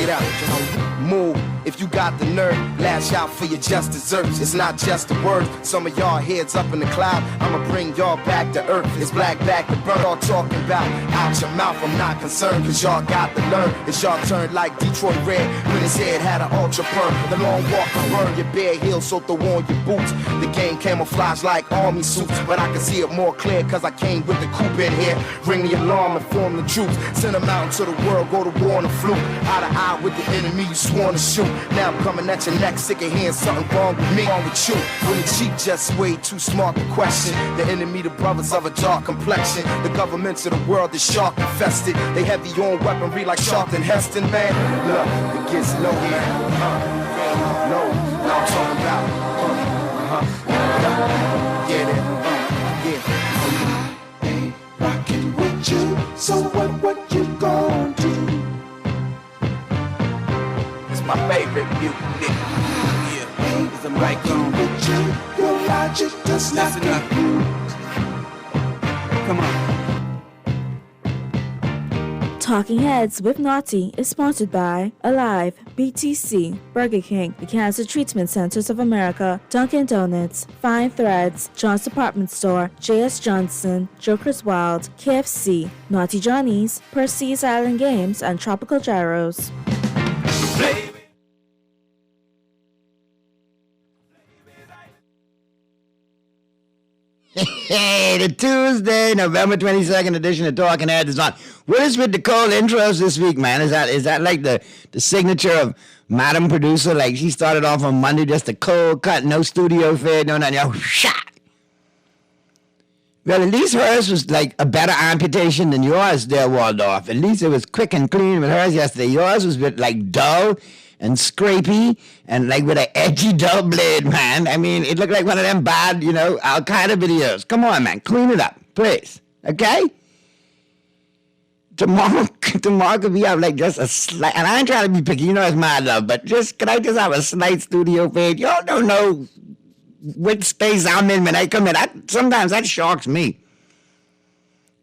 it out. Move if you got the nerve. Lash out for your just desserts. It's not just a word. Some of y'all heads up in the cloud. I'ma bring y'all back to earth. It's black back to burn. All talking about out your mouth. I'm not concerned, cause y'all got the nerve. It's y'all turn like Detroit Red when his head had an ultra perm. The long walk to burn your bare heels, so throw on your boots. The game camouflage like army suits, but I can see it more clear cause I came with the coupe in here. Ring the alarm and form the troops. Send them out into the world, go to war on the fluke. Eye to eye with the enemy you sworn to shoot. Now I'm coming at your neck, sick of hearing something wrong with me, wrong with you. When the cheap just way too smart to question. The enemy, the brothers of a dark complexion. The governments of the world is shark infested. They heavy on weaponry like Charlton Heston, man. Look, it gets low here. No, now I'm talking about. Get it, yeah. Ain't rockin' with you, so what you gon' do? It's my favorite music. Yeah, it's a Rockin' with you, your logic does not compute. Come on. Talking Heads with Naughty is sponsored by Alive, BTC, Burger King, the Cancer Treatment Centers of America, Dunkin' Donuts, Fine Threads, John's Department Store, J.S. Johnson, Joker's Wild, KFC, Naughty Johnny's, Percy's Island Games, and Tropical Gyros. Hey, the Tuesday, November 22nd edition of Talking Heads is on. What is with the cold intros this week, man? Is that like the signature of Madam Producer? Like she started off on Monday, just a cold cut, no studio fade, no nothing. Shot. Well, at least hers was like a better amputation than yours there, Waldorf. At least it was quick and clean with hers yesterday. Yours was with like dull and scrapey and like with an edgy dull blade, man. I mean, it looked like one of them bad, Al-Qaeda videos. Come on, man. Clean it up, please. Okay? Tomorrow could be have like just a slight, and I ain't trying to be picky, it's my love, but can I just have a slight studio fade? Y'all don't know which space I'm in when I come in. Sometimes that shocks me.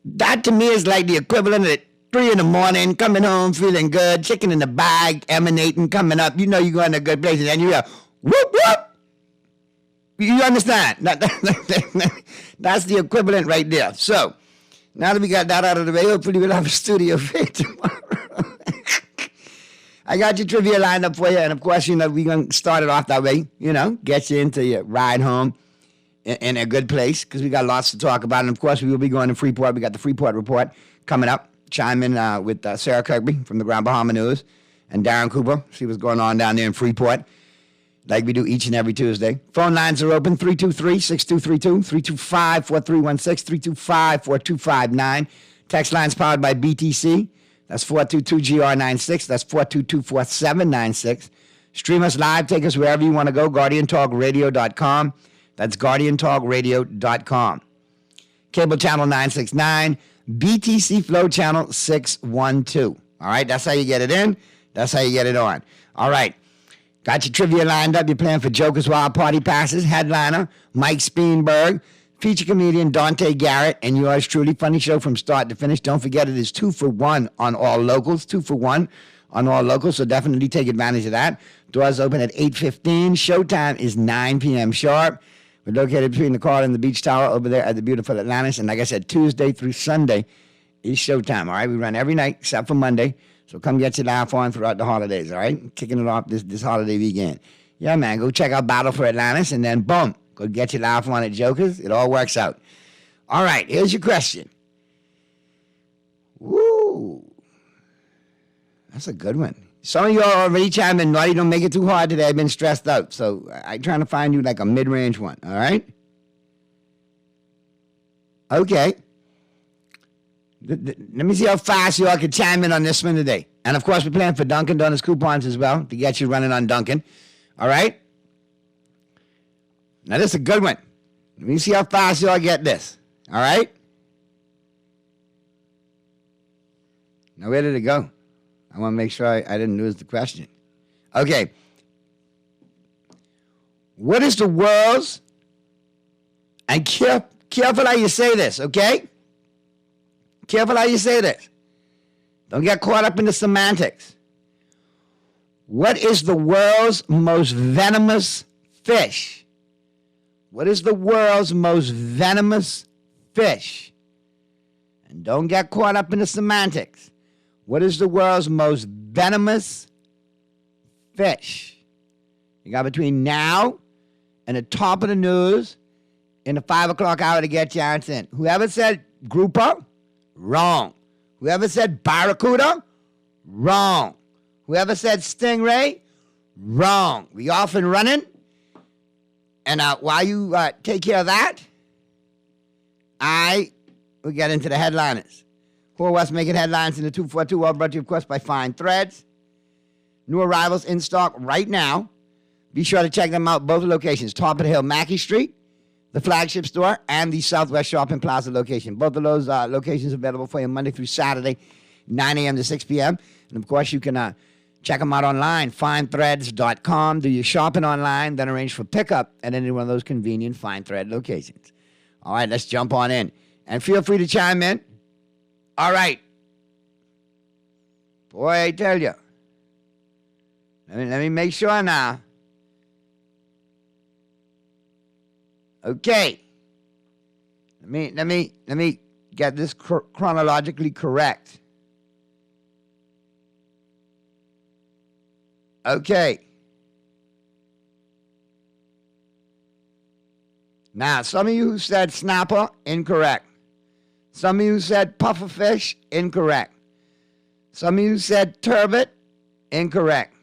That to me is like the equivalent of 3 in the morning, coming home feeling good, chicken in the bag, emanating, coming up. You know you're going to a good place, and then you hear, whoop, whoop. You understand? That's the equivalent right there. So, now that we got that out of the way, hopefully we'll have a studio fit tomorrow. I got your trivia lined up for you, and of course, we're going to start it off that way, get you into your ride home in a good place, because we got lots to talk about, and of course, we will be going to Freeport. We got the Freeport Report coming up. Chime in with Sarah Kirkby from the Grand Bahama News and Darren Cooper. See what's going on down there in Freeport, like we do each and every Tuesday. Phone lines are open, 323-6232, 325-4316, 325-4259. Text lines powered by BTC. That's 422-GR96. That's 422-4796. Stream us live. Take us wherever you want to go. GuardianTalkRadio.com. That's GuardianTalkRadio.com. Cable channel 969. BTC Flow Channel 612. All right, that's how you get it in. That's how you get it on. All right, got your trivia lined up. You're playing for Joker's Wild Party Passes. Headliner, Mike Speenberg. Feature comedian, Dante Garrett. And yours truly. Funny show from start to finish. Don't forget it is 2 for 1 on all locals. 2 for 1 on all locals, so definitely take advantage of that. Doors open at 8:15. Showtime is 9 p.m. sharp. We're located between the Carl and the Beach Tower over there at the beautiful Atlantis. And like I said, Tuesday through Sunday is showtime, all right? We run every night except for Monday. So come get your laugh on throughout the holidays, all right? Kicking it off this holiday weekend. Yeah, man, go check out Battle for Atlantis and then, boom, go get your laugh on at Jokers. It all works out. All right, here's your question. Woo. That's a good one. Some of y'all already chimed in. Naughty, don't make it too hard today. I've been stressed out. So I'm trying to find you like a mid-range one. All right? Okay. Let me see how fast y'all can chime in on this one today. And, of course, we're playing for Dunkin' Donuts coupons as well to get you running on Dunkin'. All right? Now, this is a good one. Let me see how fast y'all get this. All right? Now, where did it go? I want to make sure I didn't lose the question. Okay. What is the world's, and careful how you say this, okay? Careful how you say this. Don't get caught up in the semantics. What is the world's most venomous fish? What is the world's most venomous fish? And don't get caught up in the semantics. What is the world's most venomous fish? You got between now and the top of the news in the 5 o'clock hour to get your answer in. Whoever said grouper, wrong. Whoever said barracuda, wrong. Whoever said stingray, wrong. We off and running. And while you take care of that, we get into the headliners. Core West making headlines in the 242, all brought to you, of course, by Fine Threads. New arrivals in stock right now. Be sure to check them out, both locations. Top of the Hill, Mackey Street, the flagship store, and the Southwest Shopping Plaza location. Both of those locations available for you Monday through Saturday, 9 a.m. to 6 p.m. And, of course, you can check them out online, finethreads.com. Do your shopping online, then arrange for pickup at any one of those convenient Fine Thread locations. All right, let's jump on in. And feel free to chime in. All right. Boy, I tell you. Let me make sure now. Okay. Let me get this chronologically correct. Okay. Now, some of you who said snapper, incorrect. Some of you said pufferfish, incorrect. Some of you said turbot, incorrect.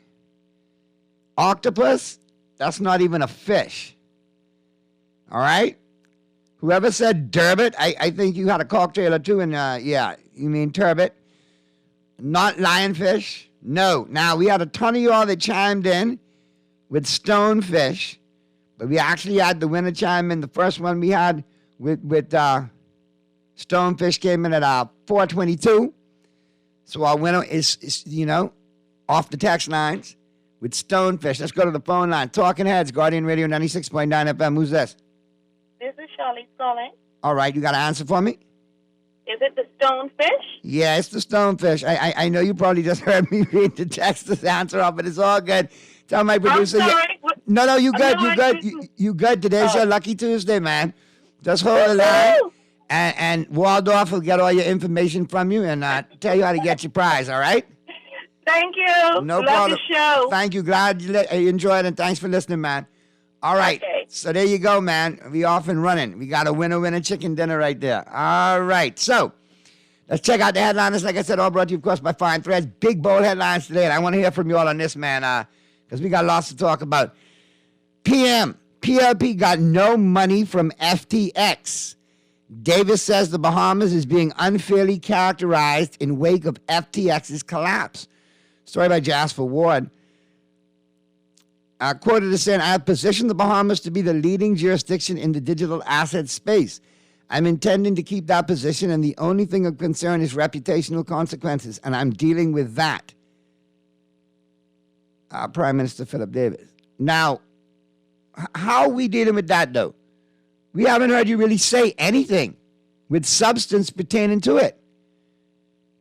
Octopus, that's not even a fish. All right? Whoever said turbot, I think you had a cocktail or two, and yeah, you mean turbot. Not lionfish. No. Now, we had a ton of y'all that chimed in with stonefish, but we actually had the winner chime in. The first one we had with stonefish came in at 422. So our winner is off the text lines with stonefish. Let's go to the phone line. Talking Heads, Guardian Radio 96.9 FM. Who's this? This is Shirley calling. All right, you got an answer for me? Is it the stonefish? Yeah, it's the stonefish. I know you probably just heard me read the text this answer off, but it's all good. Tell my producer. I'm sorry. No, you good. No, You good. You good. Today's your lucky Tuesday, man. Just hold the line. And Waldorf will get all your information from you and tell you how to get your prize, all right? Thank you. No Love problem. the show. Thank you. Glad you enjoyed it, and thanks for listening, man. All right. Okay. So there you go, man. We off and running. We got a winner chicken dinner right there. All right. So let's check out the headliners. Like I said, all brought to you, of course, by Fine Threads. Big, bold headlines today, and I want to hear from you all on this, man, because we got lots to talk about. PLP got no money from FTX. Davis says the Bahamas is being unfairly characterized in wake of FTX's collapse. Story by Jasper Ward. Quoted as saying, I have positioned the Bahamas to be the leading jurisdiction in the digital asset space. I'm intending to keep that position, and the only thing of concern is reputational consequences, and I'm dealing with that. Prime Minister Philip Davis. Now, how are we dealing with that, though? We haven't heard you really say anything with substance pertaining to it.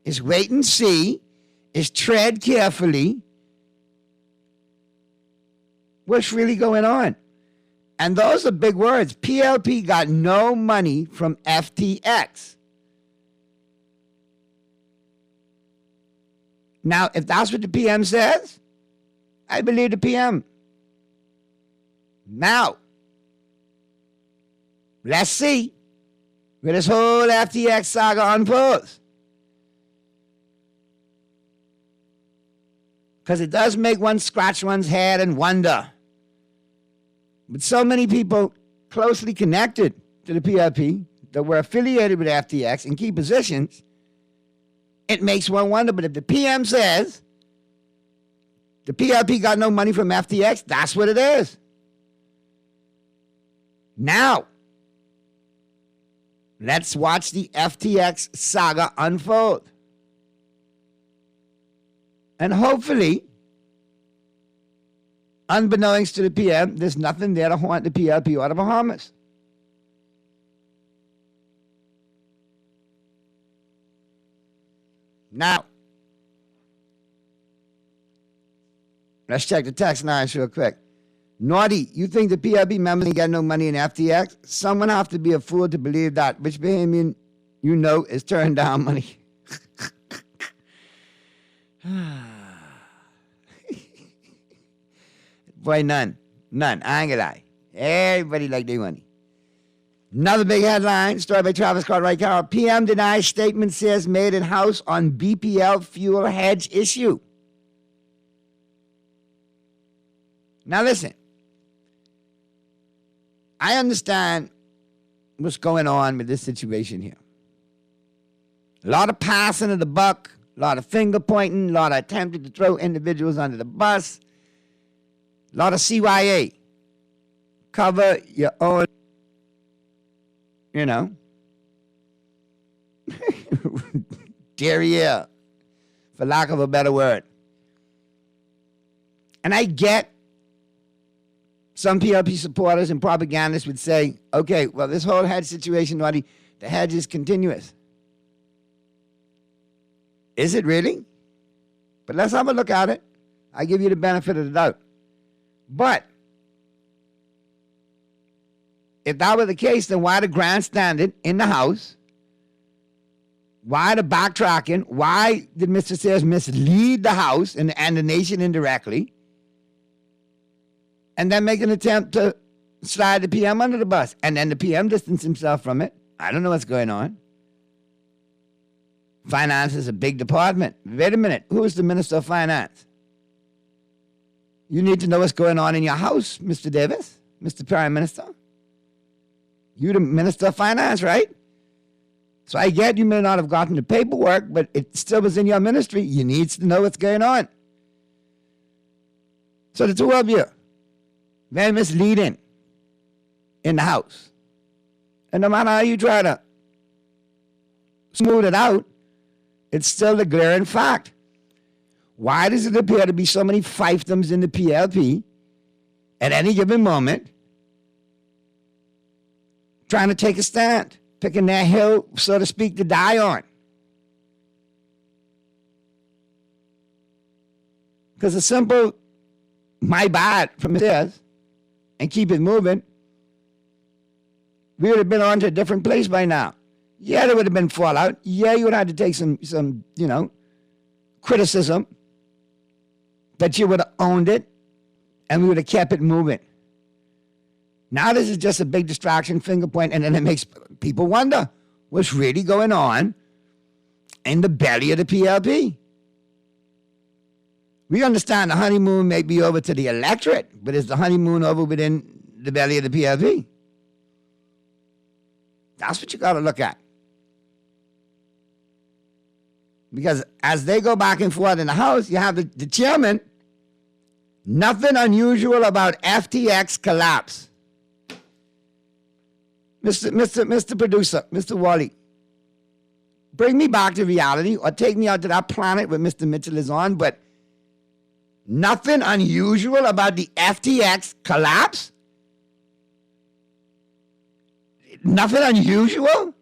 It's wait and see. It's tread carefully. What's really going on? And those are big words. PLP got no money from FTX. Now, if that's what the PM says, I believe the PM. Now, let's see where this whole FTX saga unfolds. Because it does make one scratch one's head and wonder. With so many people closely connected to the PLP that were affiliated with FTX in key positions, it makes one wonder. But if the PM says the PLP got no money from FTX, that's what it is. Now, let's watch the FTX saga unfold. And hopefully, unbeknownst to the PM, there's nothing there to haunt the PLP or the Bahamas. Now, Let's check the text lines real quick. Naughty, you think the PLP members ain't got no money in FTX? Someone have to be a fool to believe that. Which Bahamian you know is turned down money? Boy, none. I ain't gonna lie. Everybody like their money. Another big headline, story by Travis Scott Wright Carroll. PM denies statement says made in house on BPL fuel hedge issue. Now listen. I understand what's going on with this situation here. A lot of passing of the buck, a lot of finger pointing, a lot of attempting to throw individuals under the bus, a lot of CYA. Cover your own, derriere, for lack of a better word. And I get some PLP supporters and propagandists would say, okay, well, this whole hedge situation, the hedge is continuous. Is it really? But let's have a look at it. I give you the benefit of the doubt. But if that were the case, then why the grandstanding in the House? Why the backtracking? Why did Mr. Sayers mislead the House and the nation indirectly? And then make an attempt to slide the PM under the bus. And then the PM distanced himself from it. I don't know what's going on. Finance is a big department. Wait a minute. Who is the Minister of Finance? You need to know what's going on in your house, Mr. Davis, Mr. Prime Minister. You're the Minister of Finance, right? So I get you may not have gotten the paperwork, but it still was in your ministry. You need to know what's going on. So the two of you, very misleading in the House. And no matter how you try to smooth it out, it's still a glaring fact. Why does it appear to be so many fiefdoms in the PLP at any given moment trying to take a stand, picking their hill, so to speak, to die on? Because a simple, my bad, from this, and keep it moving, we would have been on to a different place by now. Yeah, there would have been fallout. Yeah, you would have had to take some criticism, but you would have owned it, and we would have kept it moving. Now this is just a big distraction, finger point, and then it makes people wonder what's really going on in the belly of the PLP. We understand the honeymoon may be over to the electorate, but is the honeymoon over within the belly of the PLP? That's what you got to look at. Because as they go back and forth in the House, you have the chairman, nothing unusual about FTX collapse. Mr. Producer, Mr. Wally, bring me back to reality or take me out to that planet where Mr. Mitchell is on, but nothing unusual about the FTX collapse? Nothing unusual?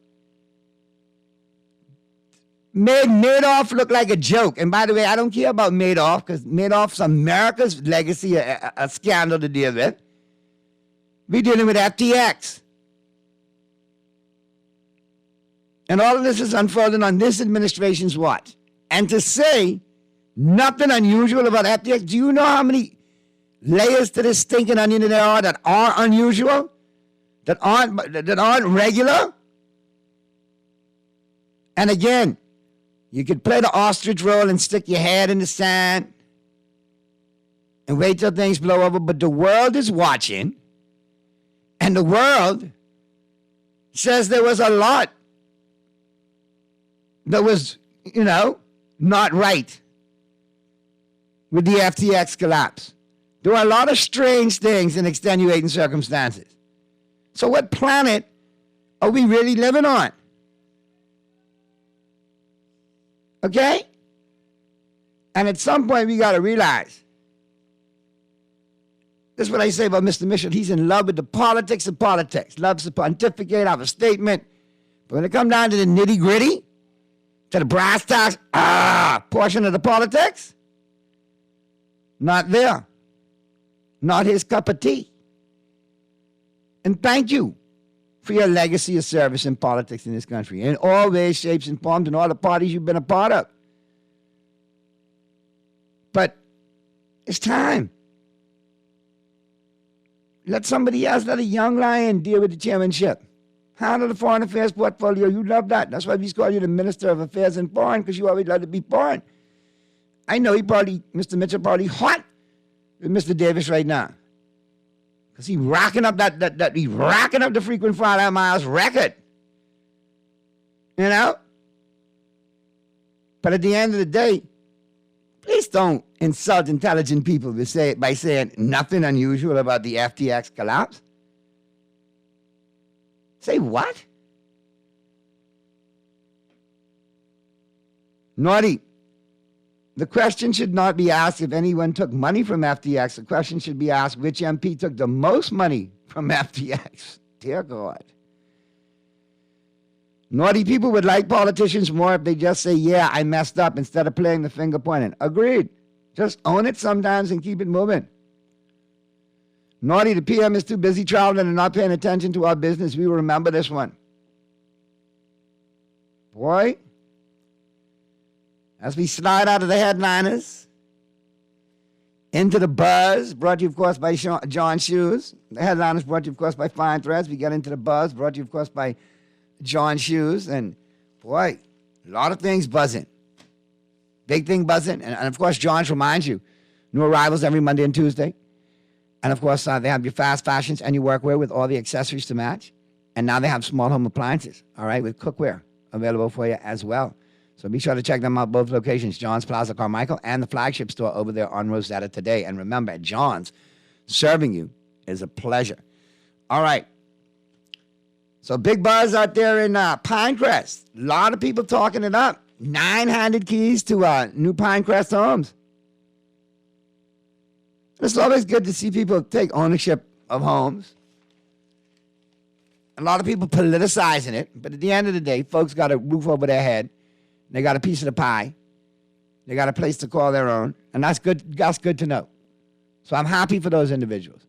Made Madoff look like a joke. And by the way, I don't care about Madoff because Madoff's America's legacy, a scandal to deal with. We're dealing with FTX. And all of this is unfolding on this administration's watch. And to say nothing unusual about FTX, do you know how many layers to this stinking onion there are that are unusual? That aren't regular? And again, you could play the ostrich role and stick your head in the sand and wait till things blow over, but the world is watching, and the world says there was a lot that was, not right with the FTX collapse. There were a lot of strange things and extenuating circumstances. So what planet are we really living on? Okay? And at some point, we got to realize, this is what I say about Mr. Mitchell. He's in love with the politics of politics. Loves to pontificate, have a statement. But when it comes down to the nitty-gritty, to the brass tacks, portion of the politics, Not there. Not his cup of tea. And thank you for your legacy of service in politics in this country, in all ways, shapes, and forms, and all the parties you've been a part of. But it's time. Let somebody else, let a young lion deal with the chairmanship. Handle the foreign affairs portfolio. You love that. That's why we call you the Minister of Affairs and Foreign, because you always love to be foreign. I know Mr. Mitchell probably hot with Mr. Davis right now. Because he's racking up he's racking up the frequent flyer miles record. You know? But at the end of the day, please don't insult intelligent people by saying nothing unusual about the FTX collapse. Say what? Naughty. The question should not be asked if anyone took money from FTX. The question should be asked which MP took the most money from FTX. Dear God. Naughty people would like politicians more if they just say, yeah, I messed up, instead of playing the finger pointing. Agreed. Just own it sometimes and keep it moving. Naughty, the PM is too busy traveling and not paying attention to our business. We will remember this one. Boy. As we slide out of the headliners into the buzz, brought to you, of course, by John Shoes. The headliners brought to you, of course, by Fine Threads. We get into the buzz, brought to you, of course, by John Shoes. And, boy, a lot of things buzzing. Big thing buzzing. And of course, John's reminds you, new arrivals every Monday and Tuesday. And, of course, they have your fast fashions and your workwear with all the accessories to match. And now they have small home appliances, all right, with cookware available for you as well. So be sure to check them out, both locations, John's Plaza Carmichael and the flagship store over there on Rosetta today. And remember, at John's, serving you is a pleasure. All right. So big buzz out there in Pinecrest. A lot of people talking it up. 900 keys to new Pinecrest homes. It's always good to see people take ownership of homes. A lot of people politicizing it. But at the end of the day, folks got a roof over their head. They got a piece of the pie. They got a place to call their own. And that's good. That's good to know. So I'm happy for those individuals.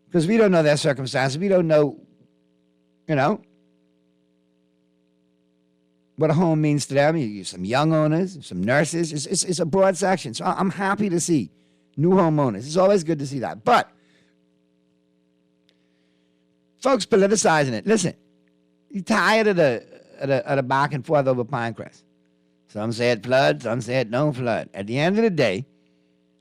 Because we don't know their circumstances. We don't know, what a home means to them. You some young owners, some nurses. It's a broad section. So I'm happy to see new homeowners. It's always good to see that. But folks politicizing it. Listen, you're tired of the back and forth over Pinecrest. Some say it floods, some say it don't flood. At the end of the day,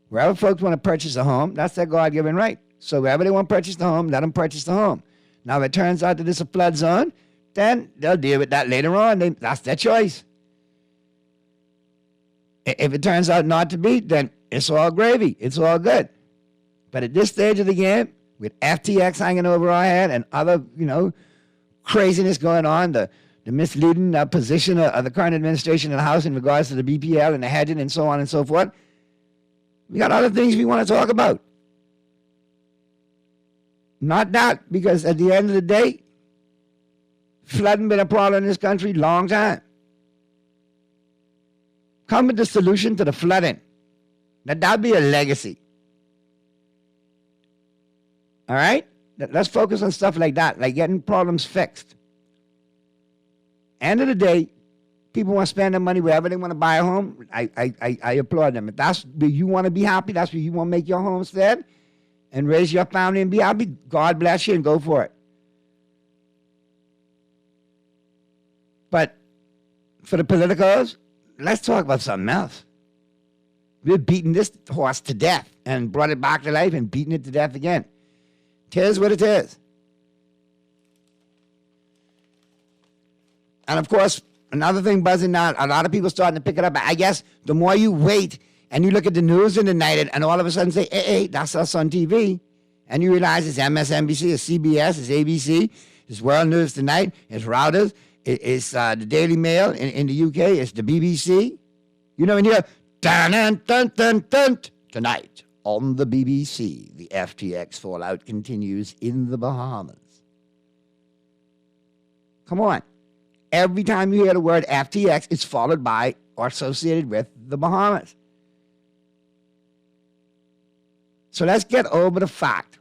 wherever folks want to purchase a home, that's their God-given right. So wherever they want to purchase the home, let them purchase the home. Now, if it turns out that it's a flood zone, then they'll deal with that later on. That's their choice. If it turns out not to be, then it's all gravy. It's all good. But at this stage of the game, with FTX hanging over our head and other, craziness going on, the misleading position of the current administration in the House in regards to the BPL and the hedging and so on and so forth, we got other things we want to talk about. Not that, because at the end of the day, flooding been a problem in this country long time. Come with the solution to the flooding. That'd be a legacy. All right? Let's focus on stuff like that, like getting problems fixed. End of the day, people want to spend their money wherever they want to buy a home. I applaud them. If that's where you want to be happy, that's where you want to make your homestead and raise your family and be happy, God bless you and go for it. But for the politicals, let's talk about something else. We're beating this horse to death and brought it back to life and beating it to death again. Tis what it is. And of course, another thing buzzing now, a lot of people starting to pick it up. I guess the more you wait and you look at the news in the night and all of a sudden say, hey, that's us on TV. And you realize it's MSNBC, it's CBS, it's ABC, it's World News Tonight, it's Reuters, it's the Daily Mail in the UK, it's the BBC. And you hear, dun, dun, dun, dun, dun, tonight on the BBC, the FTX fallout continues in the Bahamas. Come on. Every time you hear the word FTX, it's followed by or associated with the Bahamas. So let's get over the fact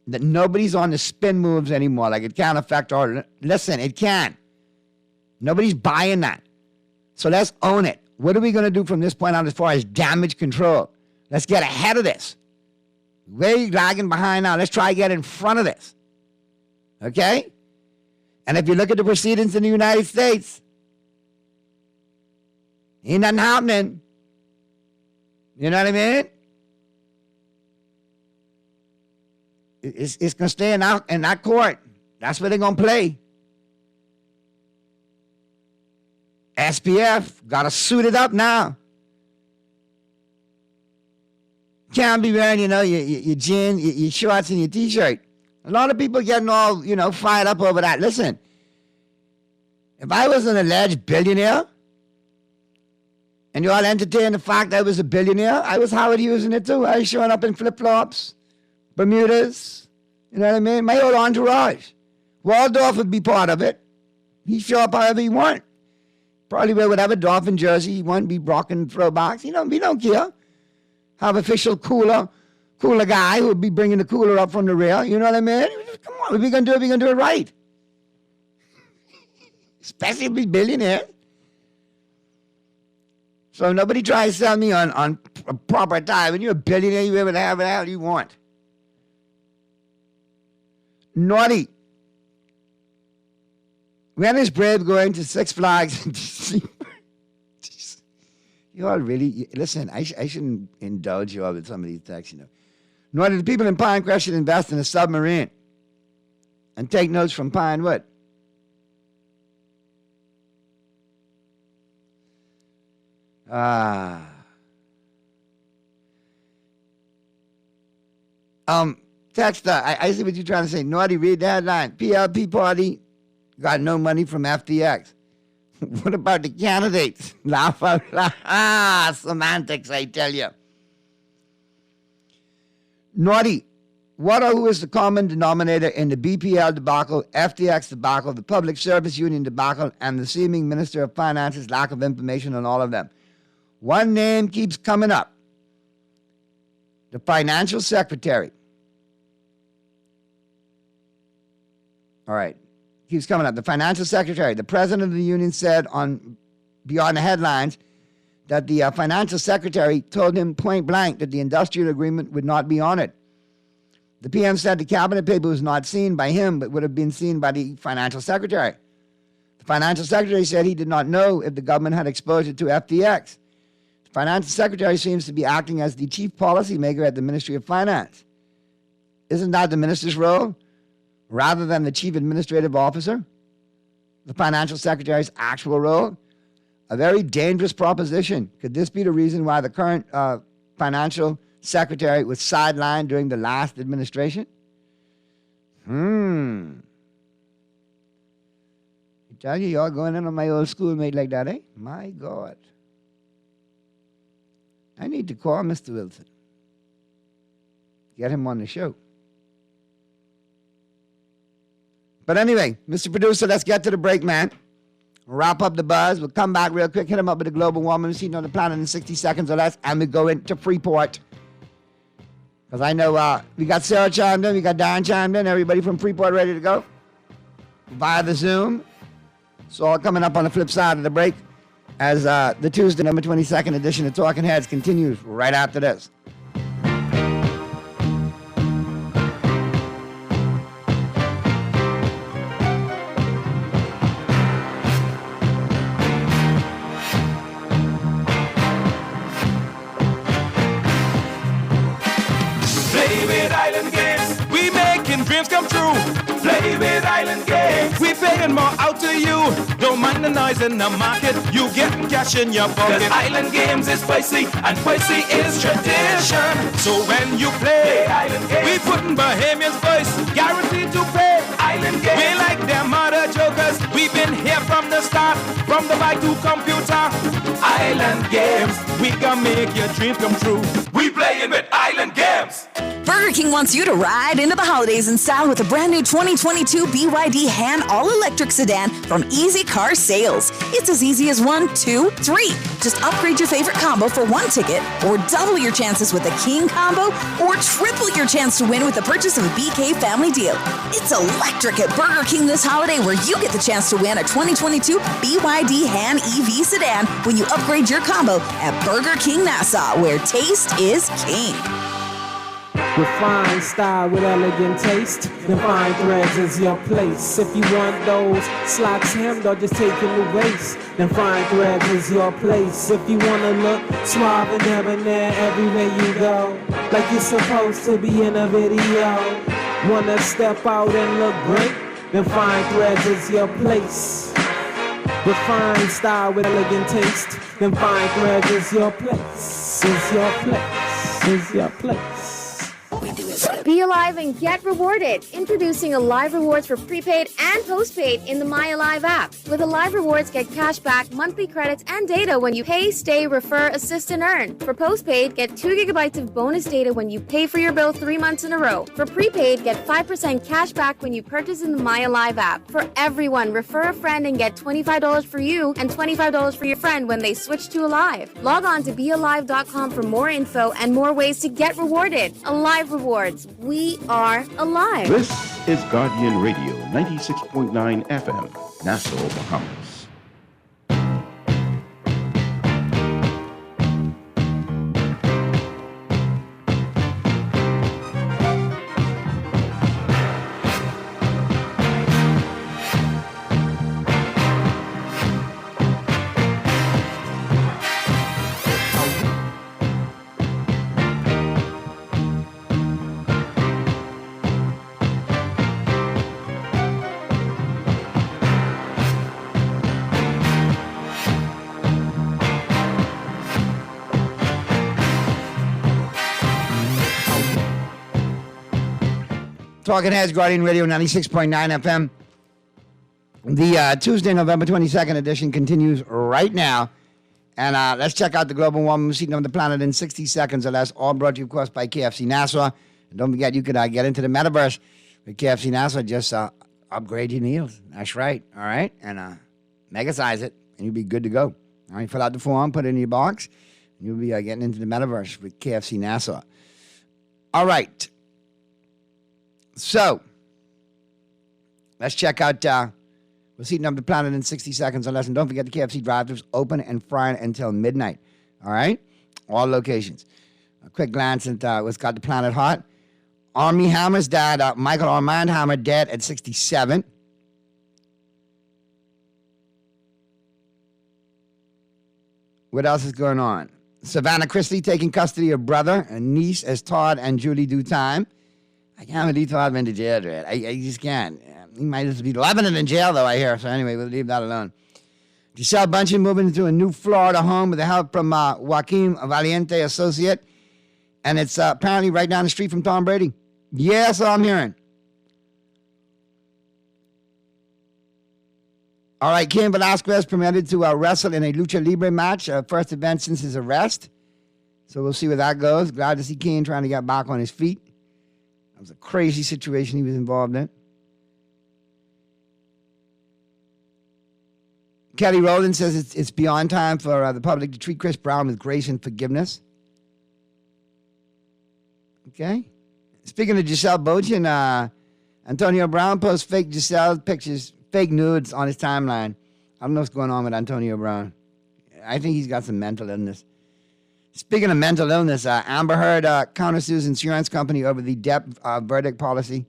that nobody's on the spin moves anymore. Like it can't affect our... Listen, it can. Nobody's buying that. So let's own it. What are we going to do from this point on as far as damage control? Let's get ahead of this. Way lagging behind now. Let's try to get in front of this. Okay? And if you look at the proceedings in the United States, ain't nothing happening. You know what I mean? It's going to stay in that court. That's where they're going to play. SPF got to suit it up now. Can't be wearing, your jeans, your shorts, and your T-shirt. A lot of people getting all, fired up over that. Listen, if I was an alleged billionaire, and you all entertain the fact I was a billionaire, I was Howard Hughes it too. I was showing up in flip-flops, Bermudas, you know what I mean? My whole entourage. Waldorf would be part of it. He'd show up however he want. Probably wear whatever Dolphin jersey he want, be rocking throwbacks. We don't care. Have official cooler guy who would be bringing the cooler up from the rear. You know what I mean? Come on, if we're going to do it, we're going to do it right. Especially if we're billionaires. So nobody tries to sell me on a proper attire. When you're a billionaire, you able to have whatever you want. Naughty. When is Brave going to Six Flags? You all really, listen, I shouldn't indulge you all with some of these texts, Nor do the people in Pinecrest should invest in a submarine and take notes from Pinewood. Texter, I see what you're trying to say. Naughty, read the headline. PLP party got no money from FTX. What about the candidates? Laugh out loud. Semantics, I tell you. Naughty, what or who is the common denominator in the BPL debacle, FTX debacle, the Public Service Union debacle, and the seeming Minister of Finance's lack of information on all of them? One name keeps coming up. The Financial Secretary. All right. Keeps coming up. The Financial Secretary. The President of the Union said on Beyond the Headlines that the Financial Secretary told him point blank that the industrial agreement would not be honored. The PM said the cabinet paper was not seen by him, but would have been seen by the Financial Secretary. The Financial Secretary said he did not know if the government had exposure to FTX. The Financial Secretary seems to be acting as the chief policymaker at the Ministry of Finance. Isn't that the minister's role? Rather than the chief administrative officer? The Financial Secretary's actual role? A very dangerous proposition. Could this be the reason why the current Financial Secretary was sidelined during the last administration? I tell you, y'all going in on my old schoolmate like that, eh? My God. I need to call Mr. Wilson. Get him on the show. But anyway, Mr. Producer, let's get to the break, man. Wrap up the buzz. We'll come back real quick, hit him up with the global warming machine on the planet in 60 seconds or less, and we go into Freeport. Because I know we got Sarah chimed in, we got Don chimed in, everybody from Freeport ready to go via the Zoom. It's all coming up on the flip side of the break as the Tuesday, number 22nd edition of Talking Heads continues right after this. Come true. Play with Island Games. We paying more out to you. Don't mind the noise in the market. You getting cash in your pocket. 'Cause Island Games is spicy and spicy is tradition. So when you play Island Games, we putting Bahamians first. Guaranteed to pay. Island Games. We like them other jokers. We've been here from the start. From the bike to computer. Island Games. We gonna make your dreams come true. We playing with Island Games. Burger King wants you to ride into the holidays in style with a brand new 2022 BYD Han all-electric sedan from Easy Car Sales. It's as easy as 1, 2, 3. Just upgrade your favorite combo for one ticket, or double your chances with a King combo, or triple your chance to win with the purchase of a BK family deal. It's electric at Burger King this holiday, where you get the chance to win a 2022 BYD Han EV sedan when you upgrade your combo at Burger King Nassau, where taste is king. Refined style with elegant taste. Divine threads is your place. If you want those slacks hemmed or just take in the waist, then fine threads is your place. If you wanna look suave and debonair everywhere you go, like you're supposed to be in a video, wanna step out and look great, then fine threads is your place. Refined style with elegant taste, then fine threads is your place. Is your place. Is your place. Be alive and get rewarded. Introducing Alive Rewards for prepaid and postpaid in the My Alive app. With Alive Rewards, get cash back, monthly credits, and data when you pay, stay, refer, assist, and earn. For postpaid, get 2 gigabytes of bonus data when you pay for your bill 3 months in a row. For prepaid, get 5% cash back when you purchase in the My Alive app. For everyone, refer a friend and get $25 for you and $25 for your friend when they switch to Alive. Log on to bealive.com for more info and more ways to get rewarded. Alive Rewards. We are alive. This is Guardian Radio 96.9 FM, Nassau, Bahamas. Talking Heads, Guardian Radio 96.9 FM. The Tuesday, November 22nd edition continues right now. And let's check out the global warming seat of the planet in 60 seconds or less. All brought to you, of course, by KFC Nassau. And don't forget, you could get into the metaverse with KFC Nassau. Just upgrade your meals. That's right. All right. And mega size it, and you'll be good to go. All right. Fill out the form, put it in your box, and you'll be getting into the metaverse with KFC Nassau. All right. So, let's check out what's heating up the planet in 60 seconds or less. And don't forget the KFC drive-thrus open and frying until midnight. All right? All locations. A quick glance at what's got the planet hot. Armie Hammer's died. Michael Armand Hammer dead at 67. What else is going on? Savannah Christie taking custody of brother and niece as Todd and Julie do time. I can't believe Todd went to jail, Dred. I just can't. He might just be Lebanon in jail, though, I hear. So anyway, we'll leave that alone. Gisele Bundchen moving into a new Florida home with the help from Joaquin Valiente associate. And it's apparently right down the street from Tom Brady. Yeah, that's all I'm hearing. All right, Cain Velasquez permitted to wrestle in a Lucha Libre match. First event since his arrest. So we'll see where that goes. Glad to see Cain trying to get back on his feet. It was a crazy situation he was involved in. Kelly Rowland says it's beyond time for the public to treat Chris Brown with grace and forgiveness. Okay. Speaking of Gisele Bundchen, Antonio Brown posts fake Gisele pictures, fake nudes on his timeline. I don't know what's going on with Antonio Brown. I think he's got some mental illness. Speaking of mental illness, Amber Heard countersues insurance company over the debt verdict policy.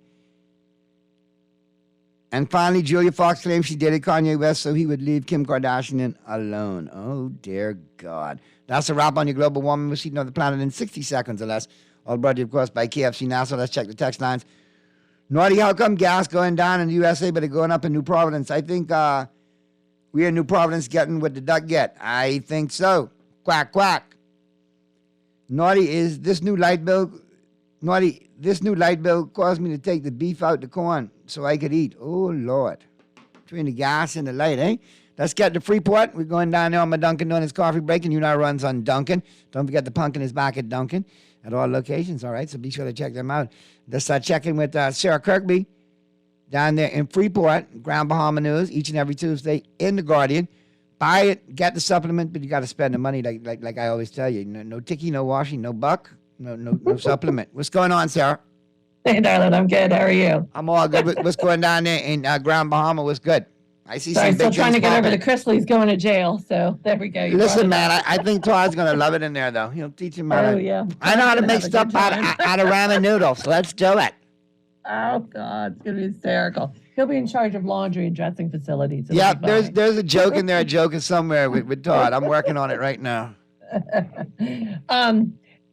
And finally, Julia Fox claims she dated Kanye West so he would leave Kim Kardashian alone. Oh, dear God. That's a wrap on your global warming machine of the planet in 60 seconds or less. All brought to you, of course, by KFC Nassau. Let's check the text lines. Naughty, how come gas going down in the USA but it going up in New Providence? I think we in New Providence getting what the duck get. I think so. Quack, quack. Naughty, is this new light bill? Naughty, this new light bill caused me to take the beef out the corn so I could eat. Oh, Lord. Between the gas and the light, eh? Let's get to Freeport. We're going down there on my Dunkin' Donuts coffee break, and you know runs on Dunkin'. Don't forget the pumpkin is back at Dunkin' at all locations, all right? So be sure to check them out. Let's start checking with Sarah Kirkby down there in Freeport, Grand Bahama News, each and every Tuesday in The Guardian. Buy it, get the supplement, but you got to spend the money like I always tell you. No ticky, no washing, no buck, no supplement. What's going on, Sarah? Hey, darling, I'm good. How are you? I'm all good. What's going down there in Grand Bahama? What's good? I see Sorry, some still big trying to things get over popping. the Chrisleys going to jail. So there we go. You Listen, brought it man, up. I think Todd's going to love it in there, though. He'll teach him how Oh, to. yeah. I know how to Gonna make have a stuff good out time. of ramen noodles. Let's do it. Oh, God. It's going to be hysterical. He'll be in charge of laundry and dressing facilities. It'll Yeah, be fine. there's a joke in there, a joke is somewhere with Todd. I'm working on it right now.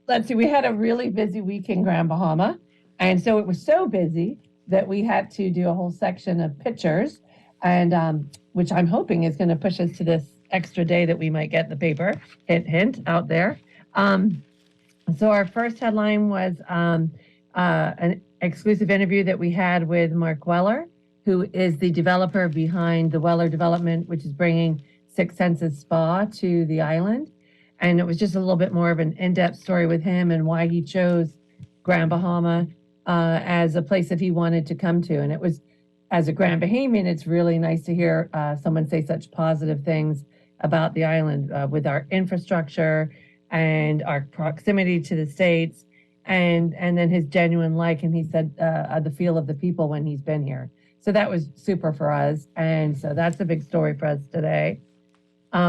Let's see. We had a really busy week in Grand Bahama. And so it was so busy that we had to do a whole section of pictures, and which I'm hoping is going to push us to this extra day that we might get in the paper. Hint, hint out there. So our first headline was an exclusive interview that we had with Mark Weller, who is the developer behind the Weller development, which is bringing Six Senses Spa to the island. And it was just a little bit more of an in-depth story with him and why he chose Grand Bahama as a place that he wanted to come to. And it was, as a Grand Bahamian, it's really nice to hear someone say such positive things about the island with our infrastructure and our proximity to the States, and then his genuine like, and he said the feel of the people when he's been here. So that was super for us. And so that's a big story for us today.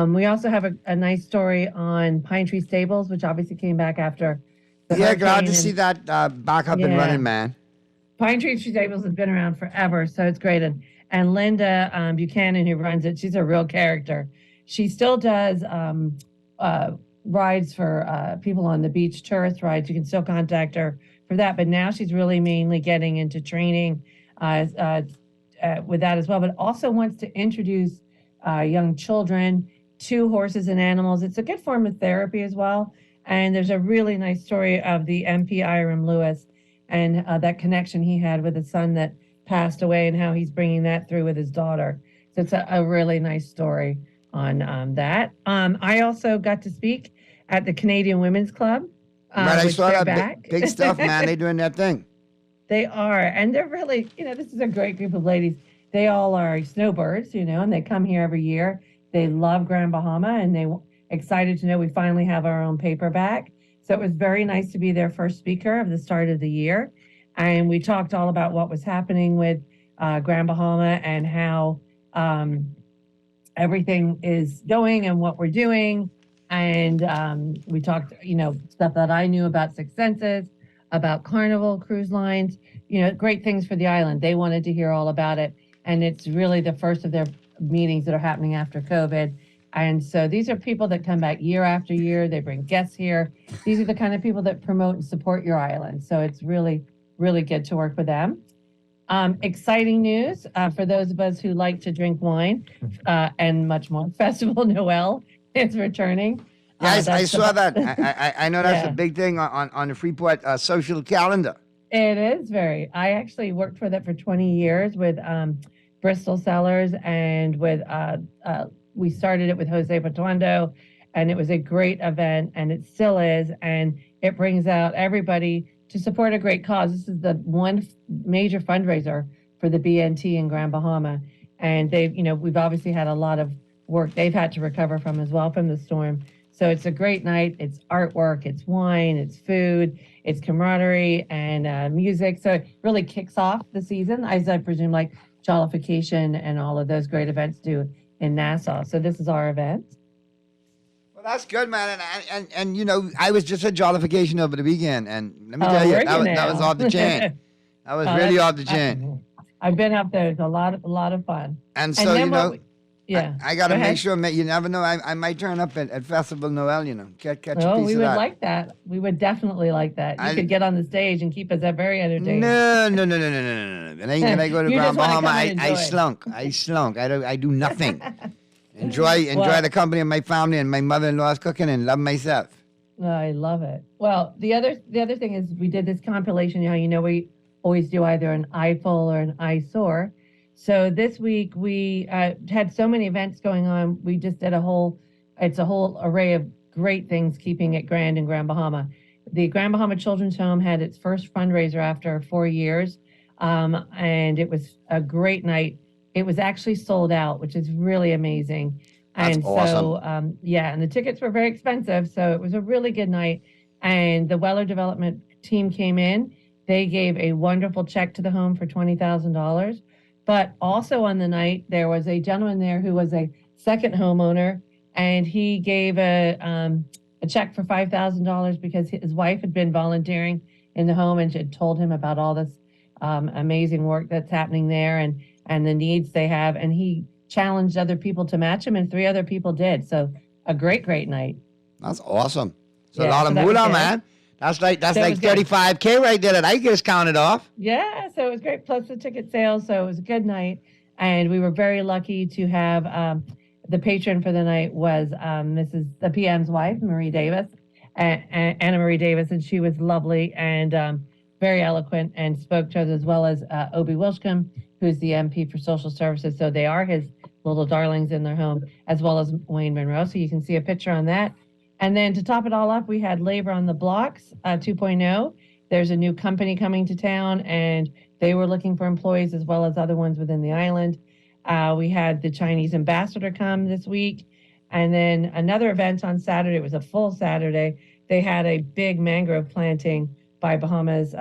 We also have a nice story on Pine Tree Stables, which obviously came back after the Yeah, glad hurricane to see that back up and Yeah. running, man. Pine Tree Stables has been around forever, so it's great. And Linda Buchanan, who runs it, she's a real character. She still does rides for people on the beach, tourist rides. You can still contact her for that. But now she's really mainly getting into training with that as well, but also wants to introduce young children to horses and animals. It's a good form of therapy as well. And there's a really nice story of the MP Iram Lewis and that connection he had with his son that passed away and how he's bringing that through with his daughter. So it's a really nice story on that. I also got to speak at the Canadian Women's Club. Right, I which saw they're that back. big stuff, man. They're doing that thing. They are, and they're really, this is a great group of ladies. They all are snowbirds, and they come here every year. They love Grand Bahama, and they excited to know we finally have our own paperback. So it was very nice to be their first speaker of the start of the year. And we talked all about what was happening with Grand Bahama and how everything is going and what we're doing. And we talked, stuff that I knew about Six Senses, about Carnival Cruise Lines, great things for the island. They wanted to hear all about it. And it's really the first of their meetings that are happening after COVID. And so these are people that come back year after year. They bring guests here. These are the kind of people that promote and support your island. So it's really, really good to work with them. Exciting news for those of us who like to drink wine and much more. Festival Noel is returning. Yes, I saw that. I know that's Yeah. a big thing on the Freeport social calendar. It is very. I actually worked with it for 20 years with Bristol Cellars and with we started it with Jose Patuando, and it was a great event, and it still is, and it brings out everybody to support a great cause. This is the one major fundraiser for the BNT in Grand Bahama, and we've obviously had a lot of work they've had to recover from as well from the storm. So it's a great night. It's artwork, it's wine, it's food, it's camaraderie and music. So it really kicks off the season, as I presume, like Jollification and all of those great events do in Nassau. So this is our event. Well, that's good, man. And I was just at Jollification over the weekend, and let me tell you, were you that was now? off the chain. That was Oh, really that's- off the chain. I've been up there. It's a lot of fun. And so, then yeah. I got to Go make ahead. sure, you never know, I might turn up at Festival Noel, catch a Oh, piece we of would that. like that. We would definitely like that. You could get on the stage and keep us very entertained. No. And then when I go to You Grand just wanna Bahama, come and I enjoy. slunk. I do nothing. enjoy Well- the company of my family and my mother-in-law's cooking and love myself. I love it. Well, the other thing is we did this compilation. We always do either an eyeful or an eyesore. So this week we had so many events going on. We just did it's a whole array of great things keeping it grand in Grand Bahama. The Grand Bahama Children's Home had its first fundraiser after 4 years, and it was a great night. It was actually sold out, which is really amazing. That's and awesome. So, and the tickets were very expensive, so it was a really good night. And the Weller Development team came in. They gave a wonderful check to the home for $20,000. But also on the night, there was a gentleman there who was a second homeowner, and he gave a check for $5,000 because his wife had been volunteering in the home and she had told him about all this amazing work that's happening there and the needs they have. And he challenged other people to match him, and 3 other people did. So a great night. That's awesome. So Yeah, a lot so of that was moolah, good. man. That's like So it was good. $35K right there that I just counted off. Yeah, so it was great. Plus the ticket sales, so it was a good night, and we were very lucky to have the patron for the night was the PM's wife, Marie Davis, Anna Marie Davis, and she was lovely and very eloquent and spoke to us, as well as Obie Wilshcombe, who's the MP for Social Services. So they are his little darlings in their home, as well as Wayne Monroe. So you can see a picture on that. And then to top it all up, we had Labor on the Blocks 2.0. There's a new company coming to town, and they were looking for employees as well as other ones within the island. We had the Chinese ambassador come this week. And then another event on Saturday. It was a full Saturday. They had a big mangrove planting by Bonefish,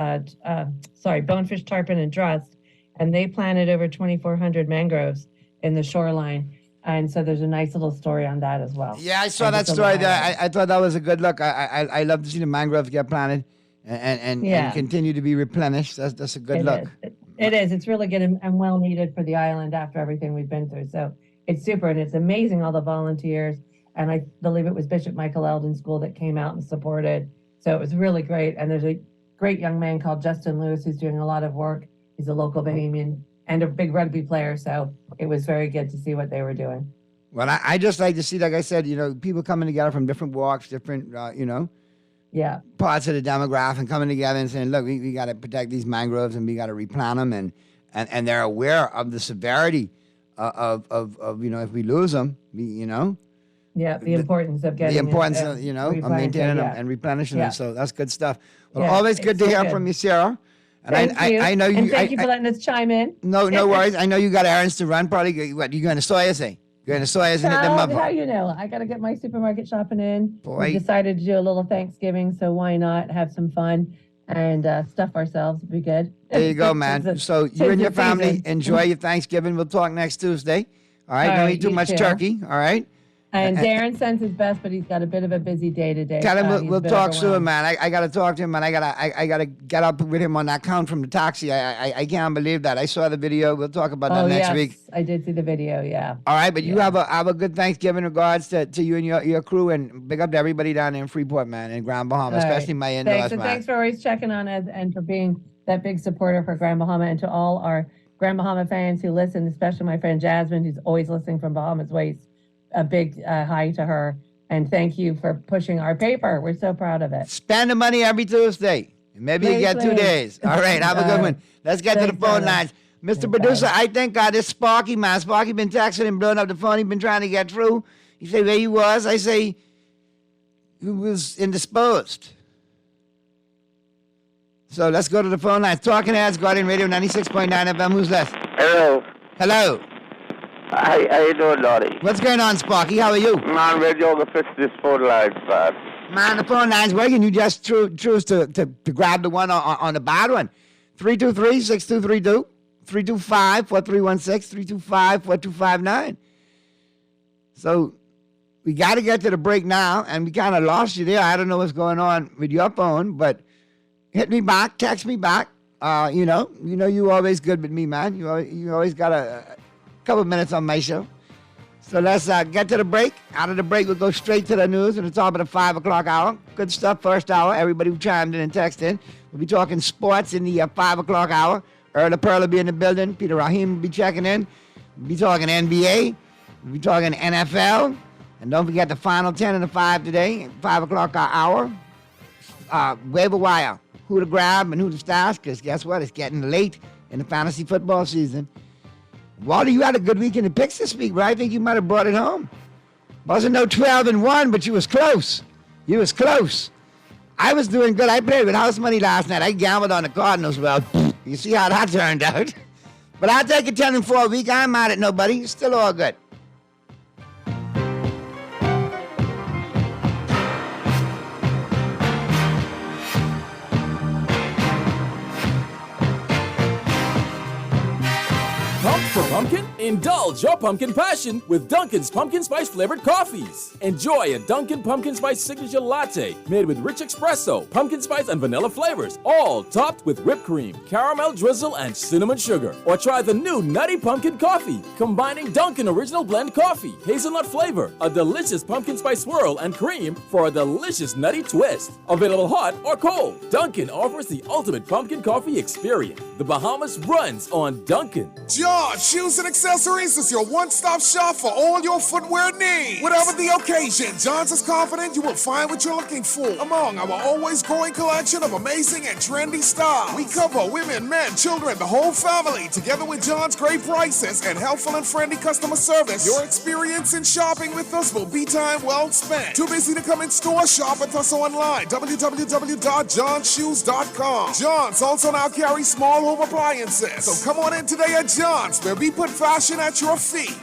Tarpon, and Drust. And they planted over 2,400 mangroves in the shoreline. And so there's a nice little story on that as well. Yeah, I saw And that just a story little there. highlight. I thought that was a good look. I love to see the mangroves get planted and Yeah. continue to be replenished. That's a good look. It is. It's really good and well needed for the island after everything we've been through. So it's super, and it's amazing all the volunteers. And I believe it was Bishop Michael Eldon School that came out and supported. So it was really great. And there's a great young man called Justin Lewis who's doing a lot of work. He's a local Bahamian and a big rugby player. So it was very good to see what they were doing. Well, I just like to see, like I said, people coming together from different walks, different, Yeah. parts of the demographic and coming together and saying, look, we got to protect these mangroves and we got to replant them. And they're aware of the severity of if we lose them, Yeah. The importance of getting the importance of, of replanting, maintaining them yeah. and replenishing Yeah. them. So that's good stuff. Well, Yeah, always good it's to so hear good. from you, Sarah. And Thank you. I know you. And thank you for letting us chime in. No worries. I know you got errands to run. Probably, what you going to Sawyer's? You're going to Sawyer's and hit them up. How you know? I got to get my supermarket shopping in. Boy. We decided to do a little Thanksgiving, so why not have some fun and stuff ourselves? Would be good. There you go, man. Tis So you and your the family season. enjoy your Thanksgiving. We'll talk next Tuesday. All right. All Don't right, eat too you much too. turkey. All right. And Darren sends his best, but he's got a bit of a busy day today. Tell him He's we'll a bit talk soon, overwhelmed. man. I got to talk to him, man. I gotta get up with him on that count from the taxi. I can't believe that. I saw the video. We'll talk about that next yes, week. I did see the video. Yeah. All right, but you have a good Thanksgiving. Regards to you and your crew, and big up to everybody down there in Freeport, man, in Grand Bahama, All right. especially my in-laws, Thanks, and man. thanks for always checking on us and for being that big supporter for Grand Bahama, and to all our Grand Bahama fans who listen, especially my friend Jasmine, who's always listening from Bahama's Waste. A big hi to her, and thank you for pushing our paper. We're so proud of it. Spend the money every Tuesday. And maybe you Please, get 2 please. days. All right, have a good All one. right. Let's get to the Thanks, phone brother. lines. Mr. Okay. Producer, I think this Sparky, man. Sparky been texting and blowing up the phone. He been trying to get through. He say where he was. I say he was indisposed. So let's go to the phone lines. Talking Heads, Guardian Radio 96.9 FM. Who's that? Hello. Hello. How you doing, Lottie? What's going on, Sparky? How are you? Man, where'd you go fix this phone line, man? Man, the phone line's working. You just choose to grab the one on the bad one. 323-6232, 325-4316, 325-4259. So we got to get to the break now, and we kind of lost you there. I don't know what's going on with your phone, but hit me back, text me back. You know you always good with me, man. You always got a couple minutes on my show. So let's get to the break. Out of the break, we'll go straight to the news at the top of the 5 o'clock hour. Good stuff, first hour. Everybody who chimed in and texted in. We'll be talking sports in the 5 o'clock hour. Earl Pearl will be in the building. Peter Rahim will be checking in. We'll be talking NBA. We'll be talking NFL. And don't forget the final 10 and the 5 today, 5 o'clock hour. Waiver wire. Who to grab and who to stash, because guess what? It's getting late in the fantasy football season. Walter, you had a good week in the picks this week, right? I think you might have brought it home. Wasn't no 12-1, but you was close. You was close. I was doing good. I played with house money last night. I gambled on the Cardinals. Well, you see how that turned out. But I'll take a 10-4 a week. I'm mad at nobody. It's still all good. Pumped for pumpkin? Indulge your pumpkin passion with Dunkin's pumpkin spice flavored coffees. Enjoy a Dunkin' pumpkin spice signature latte made with rich espresso, pumpkin spice, and vanilla flavors, all topped with whipped cream, caramel drizzle, and cinnamon sugar. Or try the new Nutty Pumpkin Coffee, combining Dunkin' Original Blend coffee, hazelnut flavor, a delicious pumpkin spice swirl, and cream for a delicious nutty twist. Available hot or cold, Dunkin' offers the ultimate pumpkin coffee experience. The Bahamas runs on Dunkin'. John Shoes and Accessories is your one-stop shop for all your footwear needs. Whatever the occasion, John's is confident you will find what you're looking for among our always growing collection of amazing and trendy styles. We cover women, men, children, the whole family. Together with John's great prices and helpful and friendly customer service, your experience in shopping with us will be time well spent. Too busy to come in store? Shop with us online. www.johnshoes.com. John's also now carries small home appliances. So come on in today at John's, where we put fashion at your feet.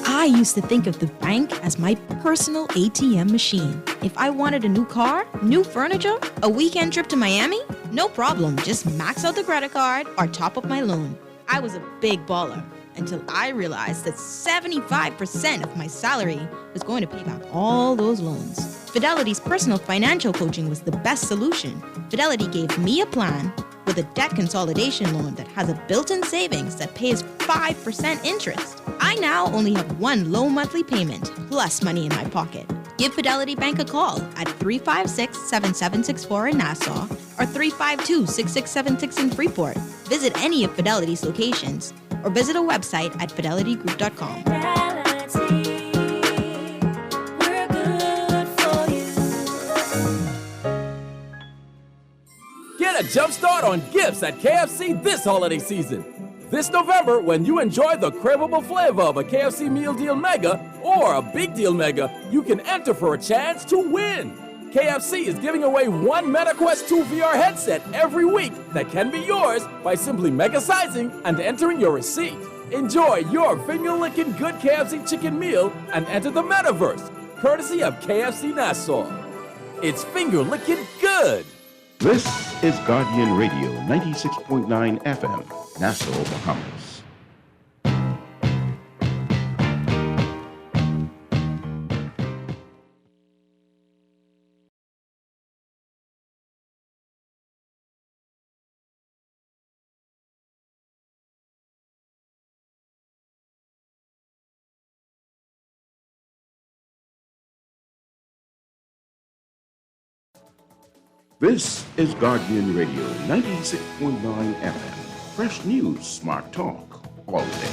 I used to think of the bank as my personal ATM machine. If I wanted a new car, new furniture, a weekend trip to Miami, no problem. Just max out the credit card or top up my loan. I was a big baller until I realized that 75% of my salary was going to pay back all those loans. Fidelity's personal financial coaching was the best solution. Fidelity gave me a plan with a debt consolidation loan that has a built-in savings that pays 5% interest. I now only have one low monthly payment, plus money in my pocket. Give Fidelity Bank a call at 356-7764 in Nassau or 352-6676 in Freeport. Visit any of Fidelity's locations or visit a website at fidelitygroup.com. Get a jump start on gifts at KFC this holiday season. This November, when you enjoy the craveable flavor of a KFC Meal Deal Mega or a Big Deal Mega, you can enter for a chance to win. KFC is giving away one MetaQuest 2 VR headset every week that can be yours by simply mega-sizing and entering your receipt. Enjoy your finger-licking good KFC chicken meal and enter the metaverse, courtesy of KFC Nassau. It's finger-licking good. This is Guardian Radio 96.9 FM, Nassau, Bahamas. This is Guardian Radio 96.9 FM. Fresh news, smart talk, all day.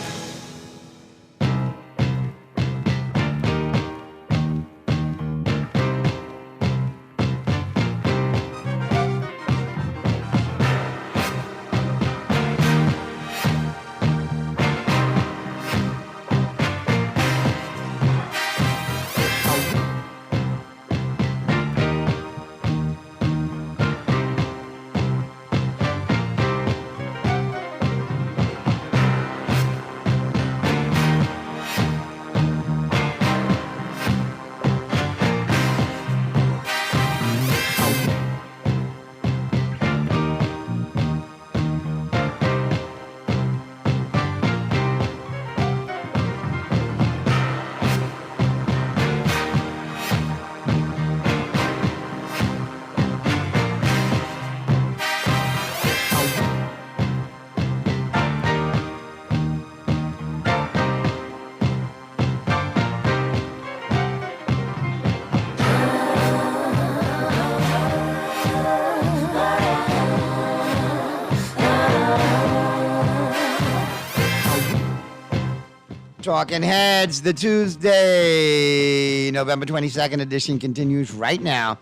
Talking Heads, the Tuesday, November 22nd edition continues right now.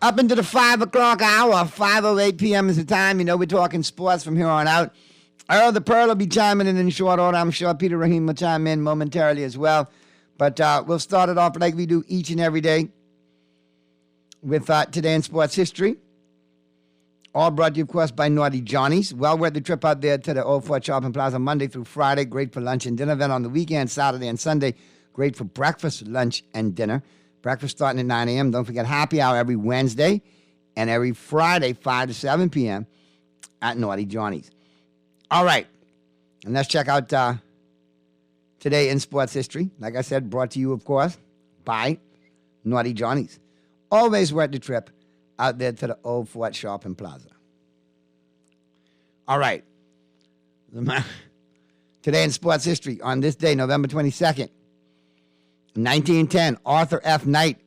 Up into the 5 o'clock hour, 5:08 p.m. is the time. You know we're talking sports from here on out. Earl the Pearl will be chiming in short order. I'm sure Peter Rahim will chime in momentarily as well. But we'll start it off like we do each and every day with Today in Sports History. All brought to you, of course, by Naughty Johnny's. Well worth the trip out there to the Old Fort Shopping Plaza Monday through Friday. Great for lunch and dinner. Then on the weekend, Saturday and Sunday, great for breakfast, lunch, and dinner. Breakfast starting at 9 a.m. Don't forget happy hour every Wednesday and every Friday, 5 to 7 p.m. at Naughty Johnny's. All right. And let's check out Today in Sports History. Like I said, brought to you, of course, by Naughty Johnny's. Always worth the trip out there to the Old Fort Shopping Plaza. All right. Today in Sports History, on this day, November 22nd, 1910, Arthur F. Knight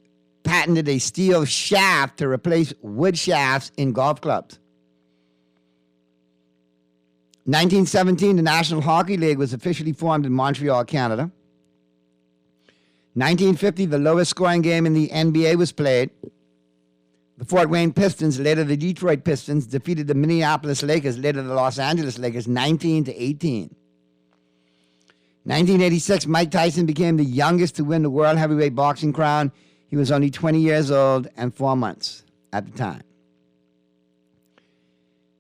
patented a steel shaft to replace wood shafts in golf clubs. 1917, the National Hockey League was officially formed in Montreal, Canada. 1950, the lowest scoring game in the NBA was played. The Fort Wayne Pistons, later the Detroit Pistons, defeated the Minneapolis Lakers, later the Los Angeles Lakers, 19-18. 1986, Mike Tyson became the youngest to win the World Heavyweight Boxing crown. He was only 20 years old and 4 months at the time.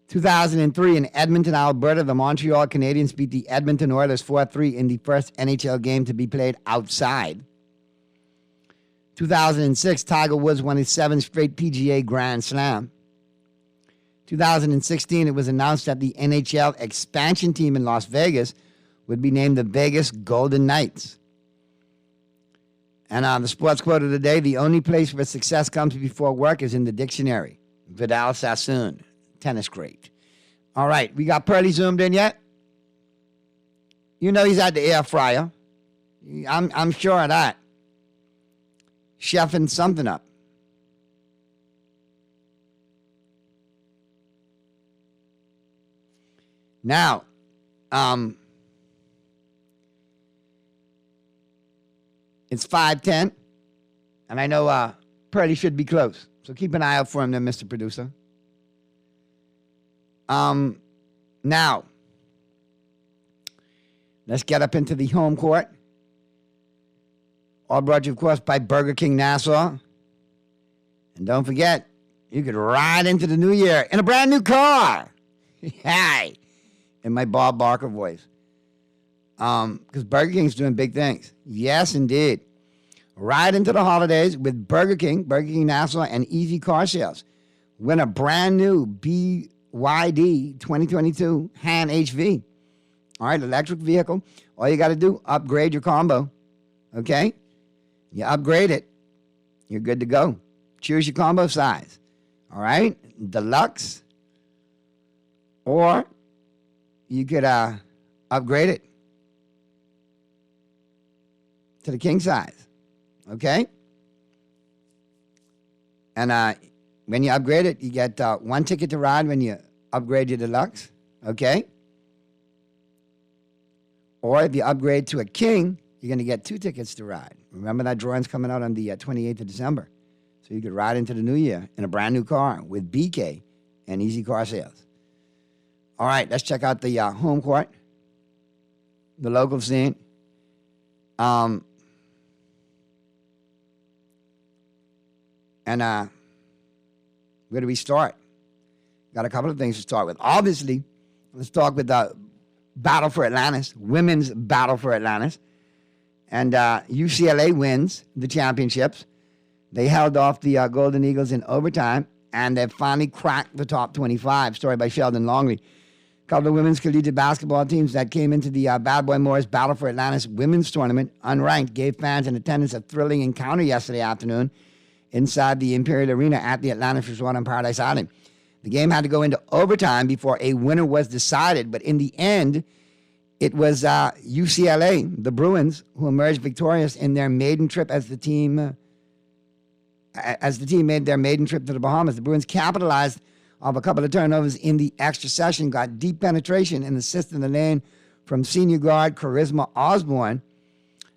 2003, in Edmonton, Alberta, the Montreal Canadiens beat the Edmonton Oilers 4-3 in the first NHL game to be played outside. 2006, Tiger Woods won his 7th straight PGA Grand Slam. 2016, it was announced that the NHL expansion team in Las Vegas would be named the Vegas Golden Knights. And the sports quote of the day, the only place where success comes before work is in the dictionary. Vidal Sassoon, tennis great. All right, we got Pearly zoomed in yet? You know he's at the air fryer. I'm sure of that. Chefing something up. Now, it's 5:10, and I know Pearly should be close, so keep an eye out for him there, Mr. Producer. Now, let's get up into the home court. All brought to you, of course, by Burger King Nassau. And don't forget, you could ride into the new year in a brand new car. Hey, in my Bob Barker voice. Because Burger King's doing big things. Yes, indeed. Ride into the holidays with Burger King Nassau, and Easy Car Sales. Win a brand new BYD 2022 Han HV. All right, electric vehicle. All you got to do, upgrade your combo. Okay? You upgrade it, you're good to go. Choose your combo size. All right? Deluxe. Or you could upgrade it to the king size. Okay? And when you upgrade it, you get 1 ticket to ride when you upgrade your deluxe. Okay? Or if you upgrade to a king, you're going to get 2 tickets to ride. Remember that drawing's coming out on the 28th of December. So you could ride into the new year in a brand new car with BK and Easy Car Sales. All right, let's check out the home court, the local scene. And where do we start? Got a couple of things to start with. Obviously, let's talk with the Battle for Atlantis, women's Battle for Atlantis. And UCLA wins the championships. They held off the Golden Eagles in overtime, and they finally cracked the top 25. Story by Sheldon Longley. A couple of women's collegiate basketball teams that came into the Bad Boy Morris Battle for Atlantis women's tournament, unranked, gave fans in attendance a thrilling encounter yesterday afternoon inside the Imperial Arena at the Atlantis Resort on Paradise Island. The game had to go into overtime before a winner was decided, but in the end, it was UCLA, the Bruins, who emerged victorious in their maiden trip as the team made their maiden trip to the Bahamas. The Bruins capitalized off a couple of turnovers in the extra session, got deep penetration and assist in the lane from senior guard Charisma Osborne,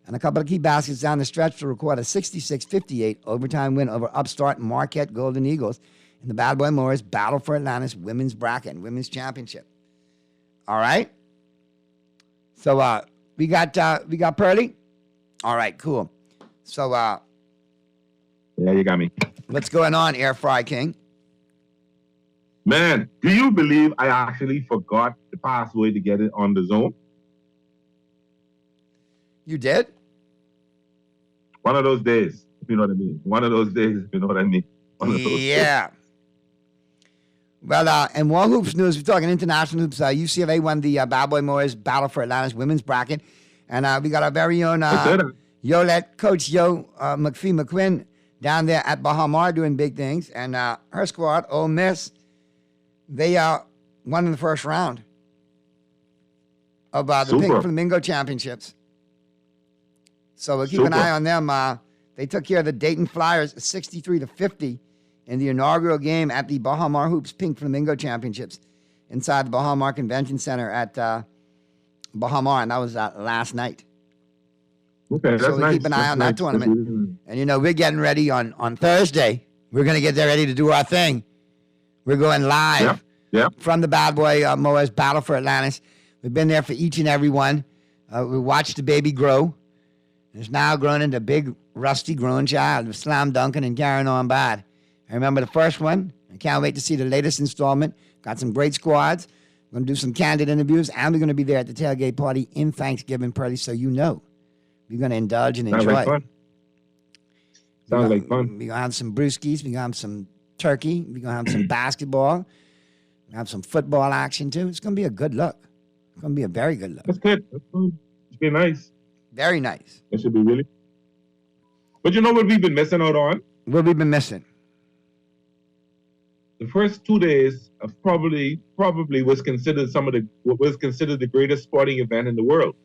and a couple of key baskets down the stretch to record a 66-58 overtime win over upstart Marquette Golden Eagles in the Bad Boy Morris Battle for Atlantis women's bracket and women's championship. All right. So we got Pearly. All right, cool. So yeah, you got me. What's going on, Air Fry King? Man, do you believe I actually forgot the password to get it on the Zone? You did? One of those days, if you know what I mean. One of those days, if you know what I mean. Yeah. Well, and more hoops news. We're talking international hoops. UCLA won the Bad Boy Morris Battle for Atlantis women's bracket. And we got our very own Yolette, Coach Yo McPhee McQuinn down there at Bahamar doing big things. And her squad, Ole Miss, they won in the first round of the Pink Flamingo Championships. So we'll keep an eye on them. They took care of the Dayton Flyers 63-50 in the inaugural game at the Bahamar Hoops Pink Flamingo Championships inside the Bahamar Convention Center at Bahamar, and that was last night. Okay, so we'll keep an eye on that tournament. And, we're getting ready on Thursday. We're going to get there ready to do our thing. We're going live from the Bad Boy Morris Battle for Atlantis. We've been there for each and every one. We watched the baby grow. It's now grown into a big, rusty grown child with Slam Duncan and Karen on bad. I remember the first one. I can't wait to see the latest installment. Got some great squads. We're going to do some candid interviews, and we're going to be there at the tailgate party in Thanksgiving, Pearly, so you know. We're going to indulge and enjoy. Sounds like fun. We're going to have some brewskis. We're going to have some turkey. We're going to have some basketball. We're going to have some football action, too. It's going to be a good look. It's going to be a very good look. That's good. That's fun. It's been nice. Very nice. That should be really. But you know what we've been missing out on? What we've been missing? The first 2 days of probably was considered what was considered the greatest sporting event in the world.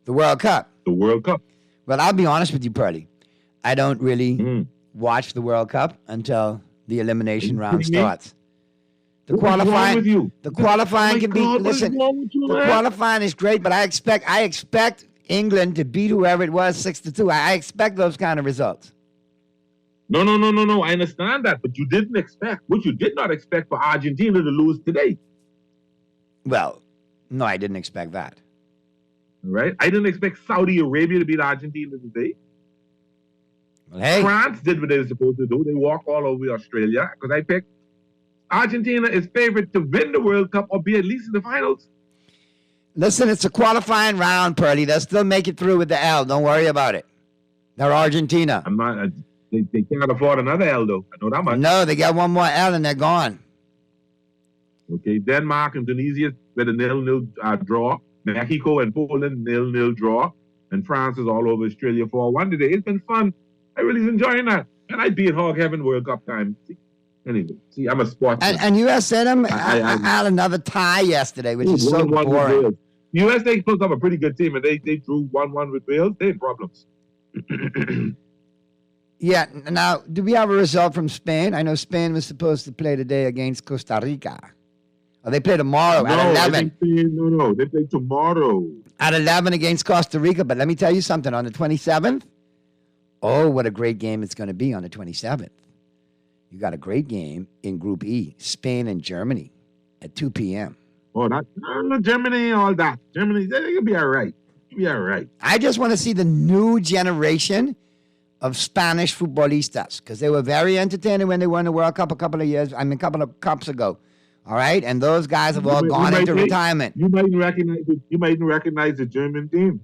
The World Cup. The World Cup. Well, I'll be honest with you, Pearly. I don't really watch the World Cup until the elimination round starts. The qualifying can be. Listen, the qualifying is great, but I expect England to beat whoever it was 6-2. I expect those kind of results. No. I understand that, but you did not expect for Argentina to lose today. Well, no, I didn't expect that. Right? I didn't expect Saudi Arabia to beat Argentina today. Well, hey. France did what they were supposed to do. They walked all over Australia because I picked Argentina is favored to win the World Cup or be at least in the finals. Listen, it's a qualifying round, Pearly. They'll still make it through with the L. Don't worry about it. They're Argentina. I'm not. They can't afford another L, though. I know that much. No, they got one more L and they're gone. Okay, Denmark and Tunisia with a 0-0 draw. Mexico and Poland 0-0 draw. And France is all over Australia 4-1 today. It's been fun. I really is enjoying that. And I'd be at Hog Heaven World Cup time. Anyway, I'm a sportsman. And USA had another tie yesterday, which is so boring. USA closed up a pretty good team, and they drew 1-1 with Wales. They had problems. Yeah. Now, do we have a result from Spain? I know Spain was supposed to play today against Costa Rica. Oh, they play tomorrow at 11. No, they play tomorrow. At 11 against Costa Rica. But let me tell you something. On the 27th, oh, what a great game it's going to be on the 27th. You got a great game in Group E, Spain and Germany at 2 p.m. Oh, Germany, all that. Germany, they'll be all right. Be all right. I just want to see the new generation of Spanish futbolistas because they were very entertaining when they won the World Cup a couple of cups ago. All right, and those guys have all gone into retirement. You might even recognize the German team.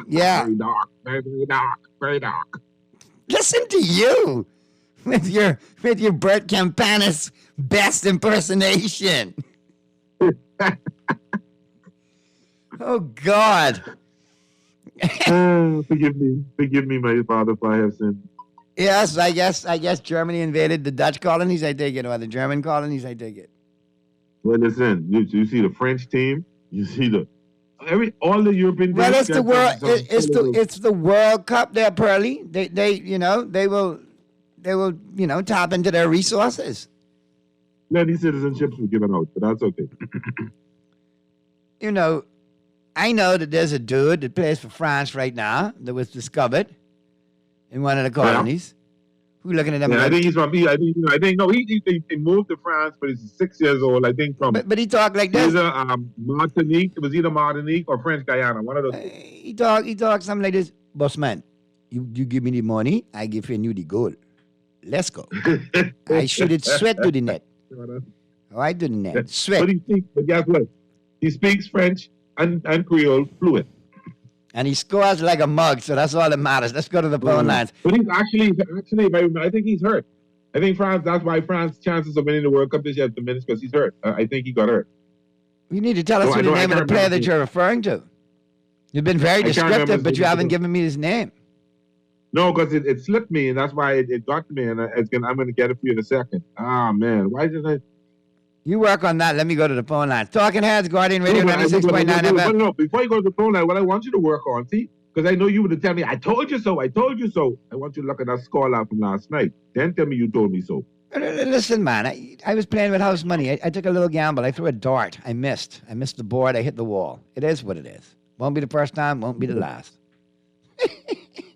Yeah, very dark, very dark, very dark. Listen to you with your Bert Campanis best impersonation. Oh God. Forgive me, my father, if I have sinned. Yes, I guess Germany invaded the Dutch colonies. I take it, or the German colonies. I take it. Well, listen, you see the French team. You see all the European. Well, it's the world. It's the World Cup. There, Pearly. They will tap into their resources. Many citizenships were given out, but that's okay. I know that there's a dude that plays for France right now that was discovered in one of the colonies. Who looking at them? Yeah, I think he's from. I think no. He moved to France, but he's 6 years old. I think from. But he talked like this. Either Martinique. It was either Martinique or French Guyana. One of those. He talk something like this. Boss man, you give me the money, I give you the goal. Let's go. I shoot it sweat to the net. Right to the net. Sweat. But guess what? He speaks French and Creole fluent. And he scores like a mug, so that's all that matters. Let's go to the phone lines. But he's actually, if I remember, I think he's hurt. I think France, that's why France's chances of winning the World Cup this year have diminished because he's hurt. I think he got hurt. You need to tell us the name of the player that you're referring to. You've been very descriptive, but you haven't given me his name. No, because it slipped me, and that's why it got to me, and I'm going to get it for you in a second. Ah, man. Why did I... You work on that. Let me go to the phone line. Talking Heads, Guardian Radio 96.9 FM. No, before you go to the phone line, what I want you to work on, see, because I know you would tell me, I told you so, I told you so. I want you to look at that score line from last night. Then tell me you told me so. Listen, man, I was playing with house money. I took a little gamble. I threw a dart. I missed. I missed the board. I hit the wall. It is what it is. Won't be the first time, won't be the last.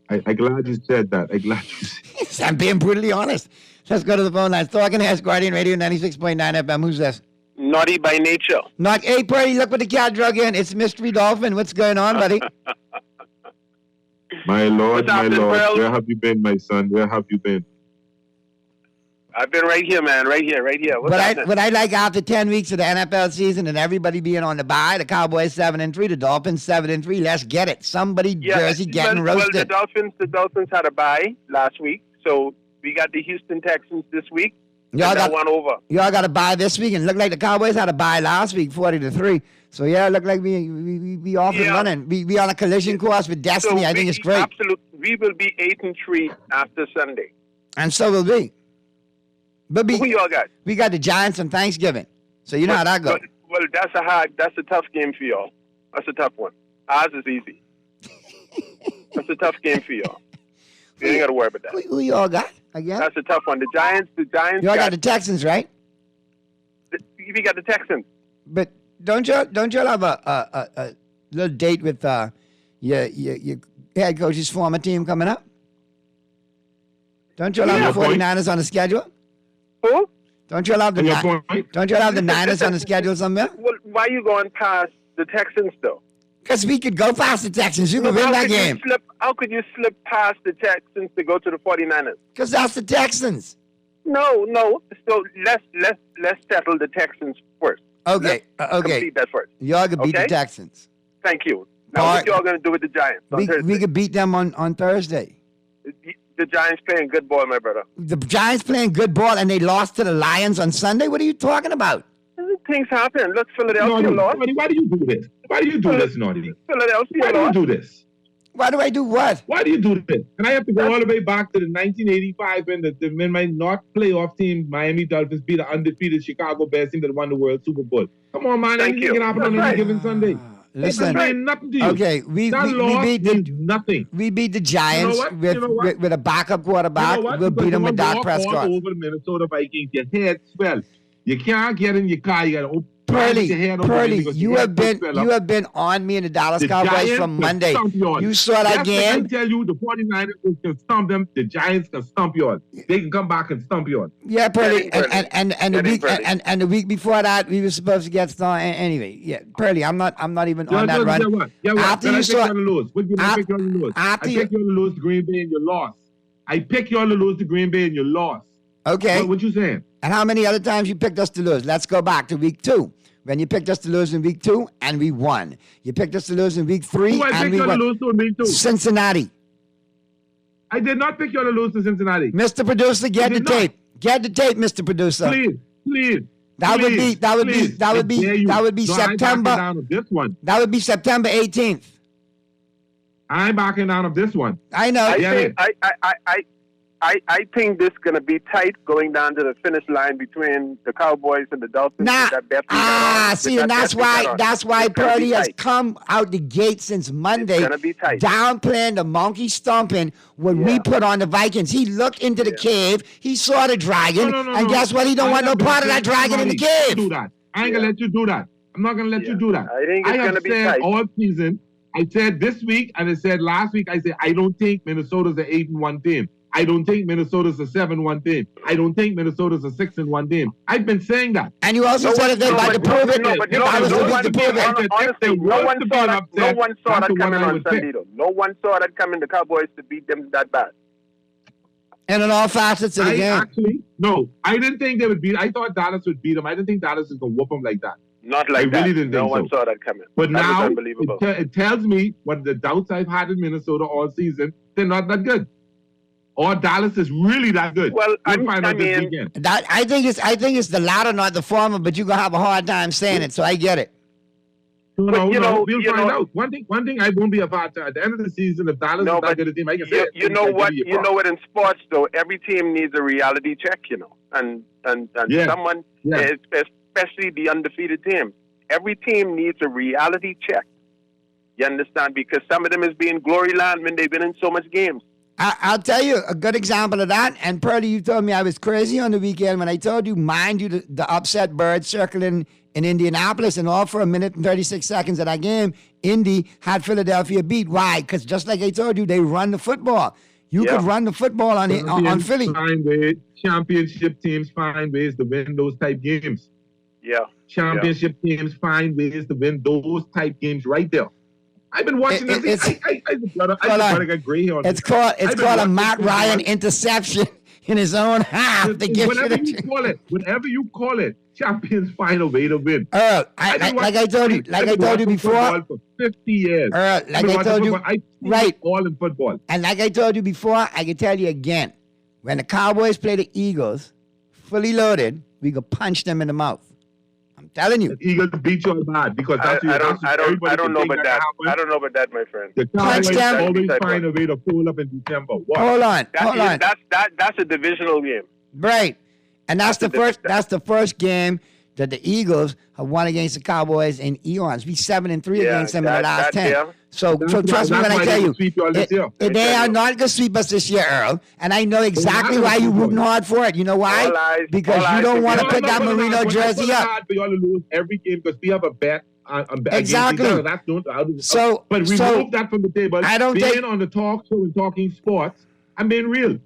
I'm glad you said that. I'm glad you said I'm being brutally honest. Let's go to the phone lines. Talking Heads, Guardian Radio 96.9 FM. Who's this? Naughty by nature. Hey, Purdy, look what the cat drug in. It's Mystery Dolphin. What's going on, buddy? My Lord, where have you been, my son? Where have you been? I've been right here, man. Right here. But I like after 10 weeks of the NFL season and everybody being on the bye, the Cowboys 7-3, the Dolphins 7-3. Let's get it. Jersey getting roasted. Well, the Dolphins had a bye last week, so we got the Houston Texans this week. Y'all got one over. Y'all got a bye this week, and look like the Cowboys had a bye last week, 40-3. So yeah, look like we off and running. We on a collision course with destiny. I think it's great. Absolutely, we will be 8-3 after Sunday. And so will we. But who y'all got? We got the Giants on Thanksgiving. So you know how that goes. Well, that's a tough game for y'all. That's a tough one. Ours is easy. That's a tough game for y'all. You ain't got to worry about that. Who y'all got again? That's a tough one. The Giants. Y'all got the Texans, right? We got the Texans. But don't y'all have a little date with your head coach's former team coming up? Don't y'all have the 49ers on the schedule? Who? Don't y'all have the Niners on the schedule somewhere? Well, why are you going past the Texans though? Because we could go past the Texans. You could win that game. How could you slip past the Texans to go to the 49ers? Because that's the Texans. No. So let's settle the Texans first. Okay. Complete that first. Y'all could beat the Texans. Thank you. Now what y'all going to do with the Giants on Thursday? We could beat them on Thursday. The Giants playing good ball, my brother. The Giants playing good ball, and they lost to the Lions on Sunday? What are you talking about? Things happen. Look, Philadelphia lost. Why do you do this? Why do you do this, Naughty? Philadelphia Why do you do this? Why do I do what? Why do you do this? And I have to go all the way back to the 1985 when my North playoff team, Miami Dolphins, beat the undefeated Chicago Bears team that won the World Super Bowl. Come on, man. Anything can happen on any given Sunday. Listen, nothing to you. Okay, we beat the Giants with a backup quarterback. You know we'll beat them with Dak Prescott. All over the Minnesota Vikings. Your head swell. You can't get in your car. You got to Purdy, you have been on me in the Dallas Cowboys from Monday. You saw that game? I tell you, the 49ers can stump them. The Giants can stump you on. They can come back and stump you on. Yeah, Purdy. And the week before that, we were supposed to get started. Anyway, yeah, Purdy, I'm not even on that run. After you saw, I pick you on to lose to Green Bay and you lost. I pick you on to lose to Green Bay and you lost. Okay. What you saying? And how many other times you picked us to lose? Let's go back to week 2. When you picked us to lose in week 2, and we won. You picked us to lose in week 3, and we won. Lose to week 2? Cincinnati. I did not pick you to lose to Cincinnati. Mr. Producer, get the tape. Get the tape, Mr. Producer. Please. That would be September. That would be September 18th. I'm backing down of this one. I know. I think this is going to be tight going down to the finish line between the Cowboys and the Dolphins. And that's why Purdy has come out the gate since Monday. It's going to be tight. Downplaying the monkey stomping when we put on the Vikings. He looked into the cave. He saw the dragon. And guess what? He don't want no part of that dragon in the cave. I ain't going to let you do that. I'm not going to let you do that. I think it's going to be said tight. all season. I said this week, and I said last week. I said I don't think Minnesota's an 8-1 team. I don't think Minnesota's a 7-1 team. I don't think Minnesota's a 6-1 team. I've been saying that. And you also said if they about to prove it, No one saw that coming on Sunday, though. No one saw that coming. The Cowboys to beat them that bad. And in all facets of the game. Actually, no, I didn't think they would beat. I thought Dallas would beat them. I didn't think Dallas was going to whoop them like that. Not like that. I really didn't think no one so. saw that coming. But that now was unbelievable. it tells me what the doubts I've had in Minnesota all season, they're not that good. Or Dallas is really that good. Well, we'll find out this weekend. That, I think it's the latter, not the former, but you're going to have a hard time saying it, so I get it. No, we'll find out. One thing I won't be a part of. At the end of the season, if Dallas is that good a team, I can say you know what in sports though, every team needs a reality check, and someone, especially the undefeated team, every team needs a reality check. You understand? Because some of them is being glory land when they've been in so much games. I'll tell you a good example of that. And Pearlie, you told me I was crazy on the weekend when I told you, mind you, the upset bird circling in Indianapolis, and all for a minute and 36 seconds of that game, Indy had Philadelphia beat. Why? Because just like I told you, they run the football. You could run the football on Philly. Championship teams find ways to win those type games. Yeah. Championship teams find ways to win those type games right there. I've been watching this. It's called a Matt Ryan interception in his own half. Whatever you call it, champions find a way to win. Like I told you before. For 50 years. Like I told you, right? All in football. And like I told you before, I can tell you again. When the Cowboys play the Eagles, fully loaded, we could punch them in the mouth. I'm telling you. The Eagles beat you bad because I don't know about that. I don't know about that, my friend. The Cowboys always find a way to pull up in December. What? Hold on. That's a divisional game. Right. And that's the first game that the Eagles have won against the Cowboys in eons. We 7-3 against them in the last 10. So trust me when I tell you, they are not going to sweep us this year, Earl. And I know exactly why you're rooting hard for it. You know why? Because you don't want to put that Marino jersey up. Hard for y'all to lose every game because we have a bet. Exactly. But remove that from the table. Being on the talk show and talking sports, I'm being real.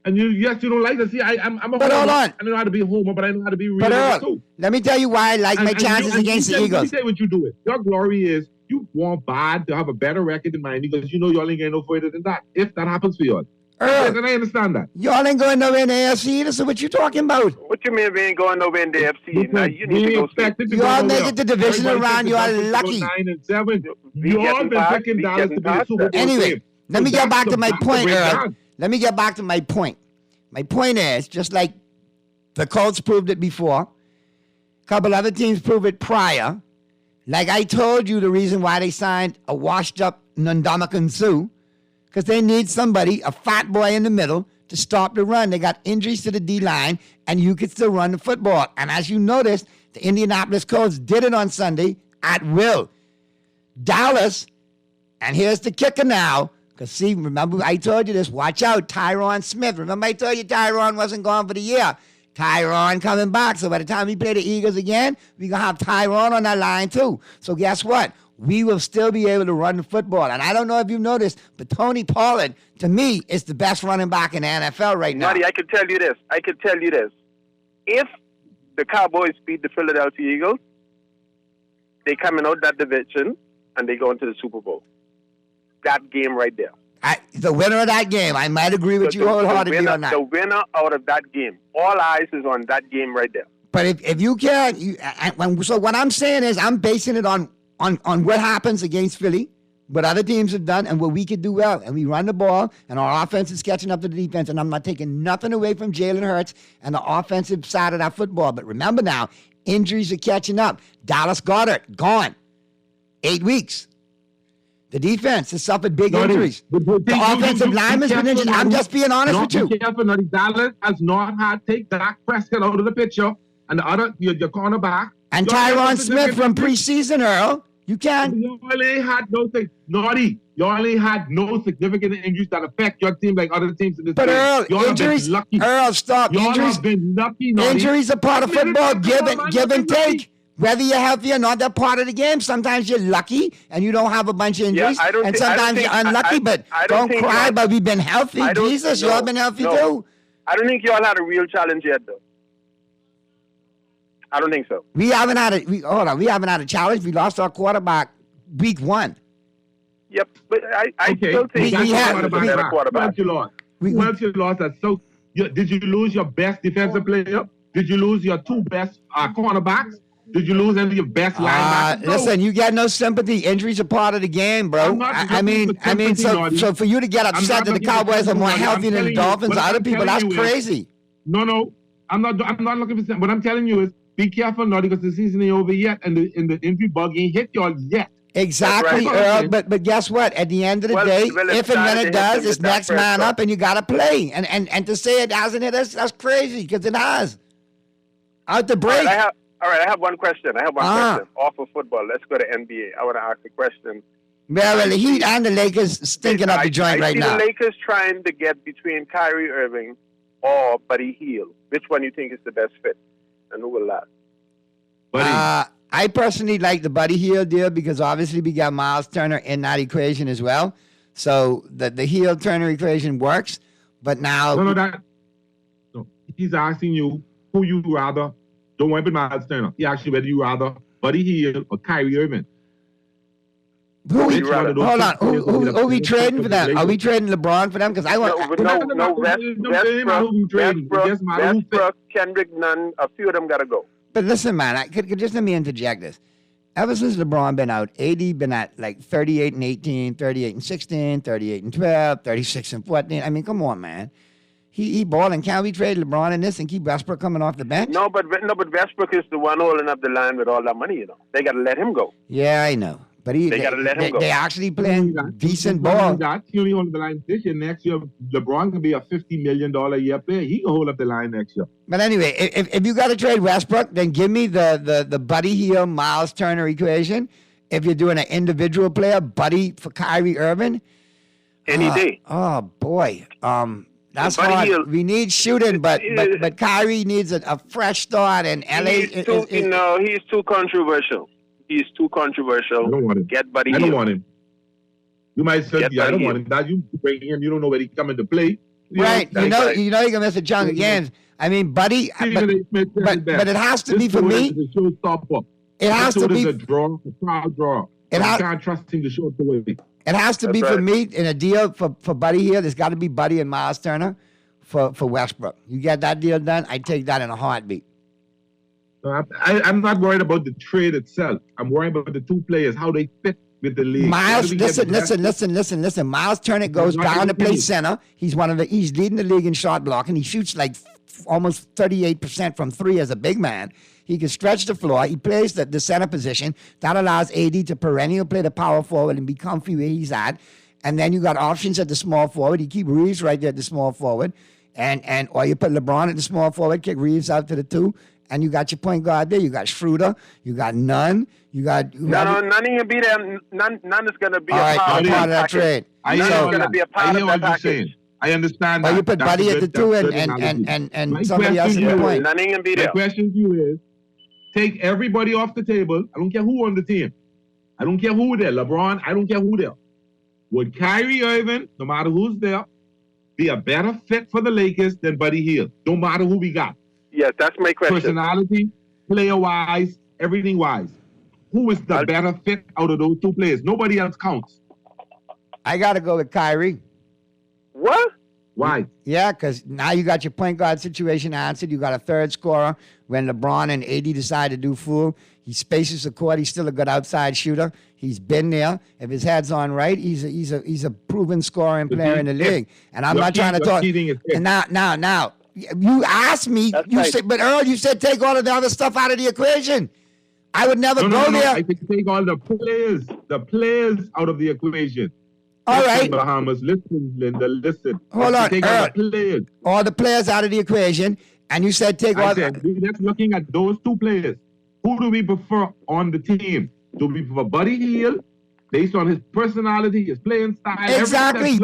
And you don't like to see. I'm a homer. Hold on. I don't know how to be a homer, but I know how to be real. But Earl, let me tell you why I like my chances against the Eagles. Let me say what you do it. Your glory is you want bad to have a better record than mine because you know y'all ain't getting no further than that. If that happens for y'all. Earl, and I understand that. Y'all ain't going nowhere in the AFC either, so what you talking about? What you mean we ain't going nowhere in the AFC? Now you need to go see. Y'all make it the divisional round, you are lucky. 9-7. You all been picking Dallas to be a Super Bowl anyway, team. let me get back to my point, Earl. Let me get back to my point. My point is, just like the Colts proved it before, a couple other teams proved it prior. Like I told you, the reason why they signed a washed-up Ndamukong Suh, because they need somebody, a fat boy in the middle, to stop the run. They got injuries to the D-line, and you could still run the football. And as you noticed, the Indianapolis Colts did it on Sunday at will. Dallas, and here's the kicker now, because see, remember I told you this, watch out, Tyron Smith. Remember I told you Tyron wasn't gone for the year. Tyron coming back, so by the time we play the Eagles again, we're going to have Tyron on that line too. So guess what? We will still be able to run the football. And I don't know if you've noticed, but Tony Pollard, to me, is the best running back in the NFL right now. Marty, I can tell you this. If the Cowboys beat the Philadelphia Eagles, they coming out that division and they go into the Super Bowl. That game right there. The winner of that game, I might agree with you wholeheartedly on that. The winner out of that game. All eyes is on that game right there. But if you can't, so what I'm saying is I'm basing it on what happens against Philly, what other teams have done, and what we could do well. And we run the ball, and our offense is catching up to the defense. And I'm not taking nothing away from Jalen Hurts and the offensive side of that football. But remember now, injuries are catching up. Dallas Goedert, gone. 8 weeks. The defense has suffered big injuries. The offensive lineman's been injured. I'm just being honest with you. Be careful, Dallas has not had to take Dak Prescott out of the picture, and the other, your cornerback. And Tyron Smith from preseason, Earl. You can't. You only had You only had no significant injuries that affect your team like other teams in this But game. Earl, injuries. Earl, stop. Injuries have been lucky. Injuries are part of football. Give and take. Whether you're healthy or not, they're part of the game. Sometimes you're lucky and you don't have a bunch of injuries, and sometimes you're unlucky. But don't cry. But we've been healthy. Jesus, y'all been healthy too. I don't think y'all had a real challenge yet, though. I don't think so. We haven't had a challenge. We lost our quarterback week 1. Yep, but I still think we had a quarterback. Who else you lost? So did you lose your best defensive player? Did you lose your 2 best cornerbacks? Did you lose any of your best linebackers? Listen, you got no sympathy. Injuries are part of the game, bro. I mean, so for you to get upset that the Cowboys are more healthy than the Dolphins, other people, that's crazy. No, I'm not looking for sympathy. What I'm telling you is, be careful, Naughty, because the season ain't over yet, and the injury bug ain't hit y'all yet. Exactly, Earl. But guess what? At the end of the day, if and when it does, it's next man up, and you got to play. And to say it hasn't hit us, that's crazy, because it has. Out the break. All right, I have one question. Question off of football. Let's go to NBA. I want to ask a question. Well, the Heat and the Lakers stinking up the joint right now. The Lakers trying to get between Kyrie Irving or Buddy Hield. Which one you think is the best fit? And who will last? I personally like the Buddy Hield deal because obviously we got Miles Turner in that equation as well. So the Hield-Turner equation works, but now... No. He's asking you who you rather. Don't worry about Miles Turner. He asked you whether you rather Buddy Hield or Kyrie Irving. Who we trading for them? Are we trading LeBron for them? Because I want... Westbrook, Kendrick Nunn, a few of them got to go. But listen, man, just let me interject this. Ever since LeBron been out, AD been at like 38 and 18, 38 and 16, 38 and 12, 36 and 14. I mean, come on, man. He balling. Can't we trade LeBron in this and keep Westbrook coming off the bench? No, but Westbrook is the one holding up the line with all that money, you know. They got to let him go. Yeah, I know. But they got to let him go. They actually playing decent ball. He only holding the line this year. Next year, LeBron can be a $50 million a year player. He can hold up the line next year. But anyway, if you got to trade Westbrook, then give me the Buddy Hield, Miles Turner equation. If you're doing an individual player, Buddy for Kyrie Irving. Any day. Oh boy. That's hard. Hield, we need shooting, but Kyrie needs a fresh start, and LA. He's too controversial. He's too controversial. I don't want him. Get Buddy Hield. I don't want him. You might say, I don't want him. That you bring him, you don't know where he's coming to play. Right. You know you're gonna miss a chunk of games. I mean, Buddy, but it has to be for me. It has to be a draw, a crowd draw. I can't trust him to show it the way. It has to be for me in a deal for Buddy here. There's got to be Buddy and Miles Turner for Westbrook. You get that deal done, I take that in a heartbeat. I'm not worried about the trade itself. I'm worried about the 2 players, how they fit with the league. Miles, listen. Miles Turner goes down to play center. He's leading the league in shot blocking. He shoots like almost 38% from 3 as a big man. He can stretch the floor. He plays the center position. That allows AD to perennial play the power forward and be comfy where he's at. And then you got options at the small forward. You keep Reeves right there at the small forward. Or you put LeBron at the small forward, kick Reeves out to the 2. And you got your point guard there. You got Schroeder. You got Nunn. None can be there. None is going to be a part of that trade. None is going to be a part of that package. I understand that. Or you put Buddy at the 2 and somebody else in the point. None can be there. My question to you is, take everybody off the table. I don't care who on the team. I don't care who there. LeBron, I don't care who there. Would Kyrie Irving, no matter who's there, be a better fit for the Lakers than Buddy Hield? No matter who we got. Yes, that's my question. Personality, player-wise, everything-wise. Who is the better fit out of those 2 players? Nobody else counts. I got to go with Kyrie. What? Why? Yeah, because now you got your point guard situation answered. You got a third scorer. When LeBron and AD decide to do fool, he spaces the court. He's still a good outside shooter. He's been there. If his head's on right, he's a proven scorer and player in the league. And I'm not trying to talk. And now. You asked me, said, but Earl, you said take all of the other stuff out of the equation. I would never go there. I think take all the players out of the equation. All right. Bahamas, listen, Linda, listen. Hold on, take Earl. All the players out of the equation, and you said take all. That's looking at those 2 players. Who do we prefer on the team? Do we prefer Buddy Hield based on his personality, his playing style. Exactly.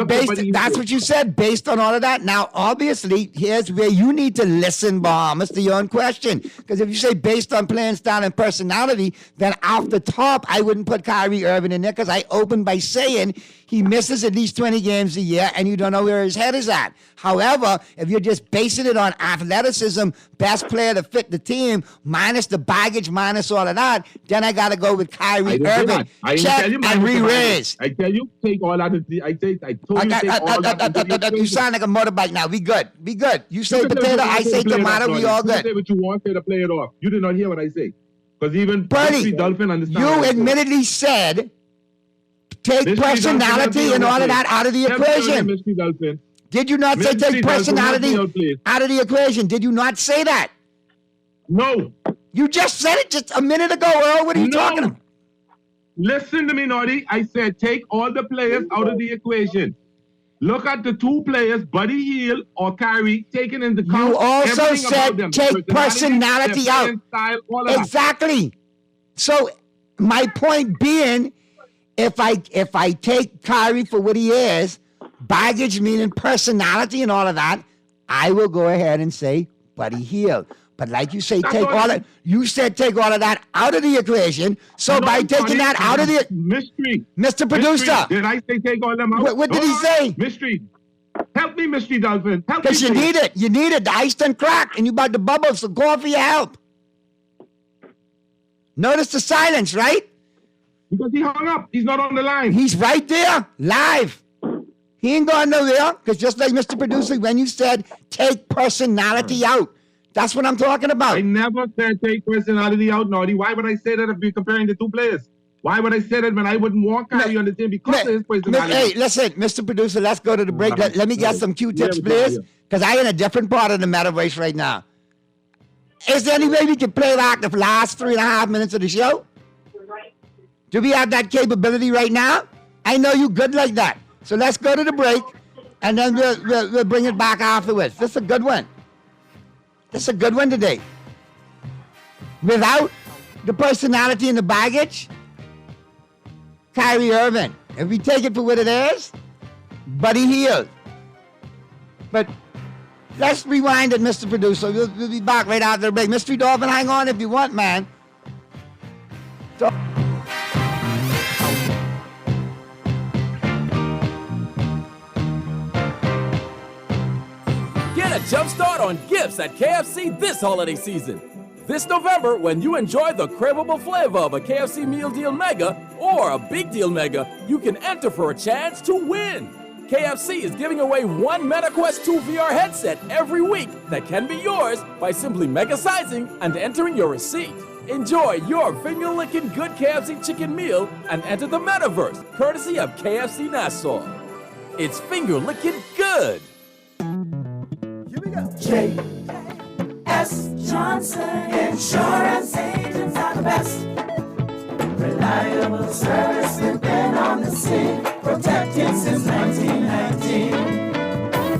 That's what you said, based on all of that. Now, obviously, here's where you need to listen, Bahamas, to your own question. Because if you say based on playing style and personality, then off the top, I wouldn't put Kyrie Irving in there because I opened by saying he misses at least 20 games a year and you don't know where his head is at. However, if you're just basing it on athleticism, best player to fit the team, minus the baggage, minus all of that, then I got to go with Kyrie Irving. Check and re-raise. I tell you, take all out of the. I told you take all out. You sound like a motorbike now. We good. You say potato, I say tomato. We all good. Say what you want, say to play it off. You did not hear what I say. Because even Bernie, Dolphin understands. you admittedly said take personality and all of that out of the equation. Did you not say take personality out of the equation? Did you not say that? No. You just said it just a minute ago, Earl. What are you talking about? Listen to me, Naughty. I said take all the players out of the equation. Look at the two players, Buddy Hield or Kyrie, taken into account. You also said take personality out. Style, exactly. So my point being, if I take Kyrie for what he is, baggage meaning personality and all of that, I will go ahead and say Buddy Hield. But like you say, take all of that out of the equation. So by taking that out of the mystery, Mr. Producer, did I say take all of them out? What did he say? Mystery. Help me, Mystery Dolphin. Help me. Because you need it. You need it. The ice done crack, and you about to bubble. So call for your help. Notice the silence, right? Because he hung up. He's not on the line. He's right there, live. He ain't going nowhere. Because just like Mr. Producer, when you said take personality out, that's what I'm talking about. I never said take personality out, Naughty. Why would I say that if we're comparing the two players? Why would I say that when I wouldn't want Kyrie on the team because of his personality? Hey, listen, Mr. Producer, let's go to the break. Let me get some Q-tips, please. Because I'm in a different part of the metaverse right now. Is there any way we can play like the last 3.5 minutes of the show? Do we have that capability right now? I know you good like that. So let's go to the break, and then we'll bring it back afterwards. This is a good one. This is a good one today. Without the personality and the baggage, Kyrie Irving. If we take it for what it is, Buddy Hield. But let's rewind it, Mr. Producer. We'll be back right after the break. Mystery Dolphin, hang on if you want, man. Get a jump start on gifts at KFC this holiday season. This November, when you enjoy the craveable flavor of a KFC Meal Deal Mega or a Big Deal Mega, you can enter for a chance to win. KFC is giving away one MetaQuest 2 VR headset every week that can be yours by simply mega-sizing and entering your receipt. Enjoy your finger-licking good KFC chicken meal and enter the metaverse, courtesy of KFC Nassau. It's finger-licking good. J.S. Johnson Insurance Agents are the best. Reliable service, we've been on the scene, protecting since 1919.